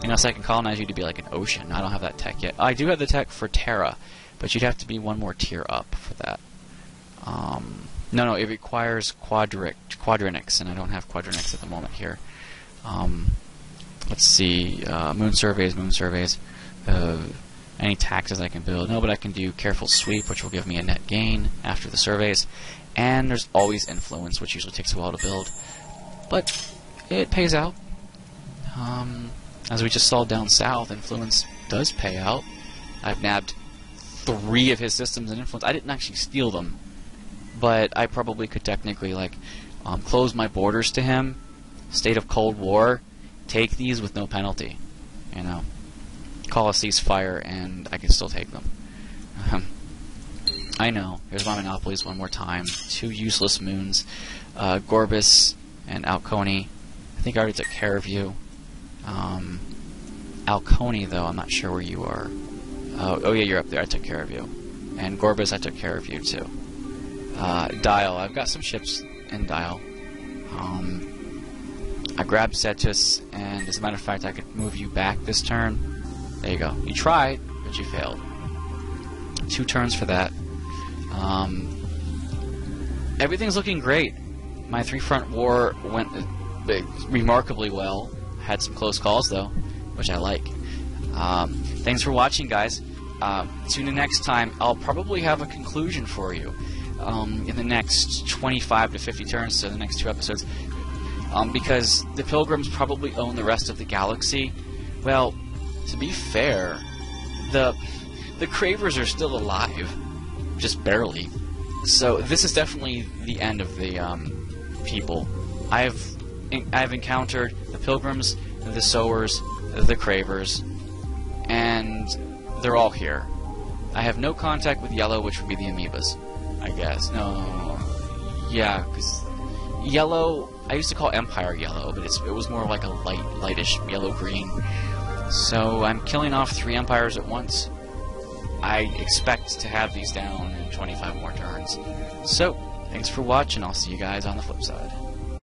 You know, so I can colonize you to be like an ocean. I don't have that tech yet. I do have the tech for Terra, but you'd have to be one more tier up for that. No, it requires Quadrinix, and I don't have Quadrinix at the moment here. Let's see, moon surveys. Any taxes I can build. No, but I can do careful sweep, which will give me a net gain after the surveys. And there's always influence, which usually takes a while to build. But it pays out. As we just saw down south, influence does pay out. I've nabbed 3 of his systems in influence. I didn't actually steal them, but I probably could technically like close my borders to him, state of Cold War, take these with no penalty, you know, call a ceasefire, and I can still take them. I know. Here's my monopolies one more time. 2 useless moons, Gorbis and Alconi. I think I already took care of you. Alconi, though, I'm not sure where you are. Oh yeah, you're up there. I took care of you. And Gorbis, I took care of you too. Dial, I've got some ships in Dial. I grabbed Cetus, and as a matter of fact, I could move you back this turn. There you go. You tried, but you failed. 2 turns for that. Everything's looking great. My 3-front war went remarkably well. Had some close calls, though, which I like. Thanks for watching, guys. Tune in next time. I'll probably have a conclusion for you in the next 25 to 50 turns, so the next 2 episodes. Because the Pilgrims probably own the rest of the galaxy. Well, to be fair, the Cravers are still alive, just barely. So this is definitely the end of the people. I've encountered the Pilgrims, the Sowers, the Cravers, and they're all here. I have no contact with Yellow, which would be the Amoebas, I guess. No, yeah, because Yellow, I used to call Empire Yellow, but it was more like a lightish yellow-green. So I'm killing off 3 Empires at once. I expect to have these down in 25 more turns. So, thanks for watching. I'll see you guys on the flip side.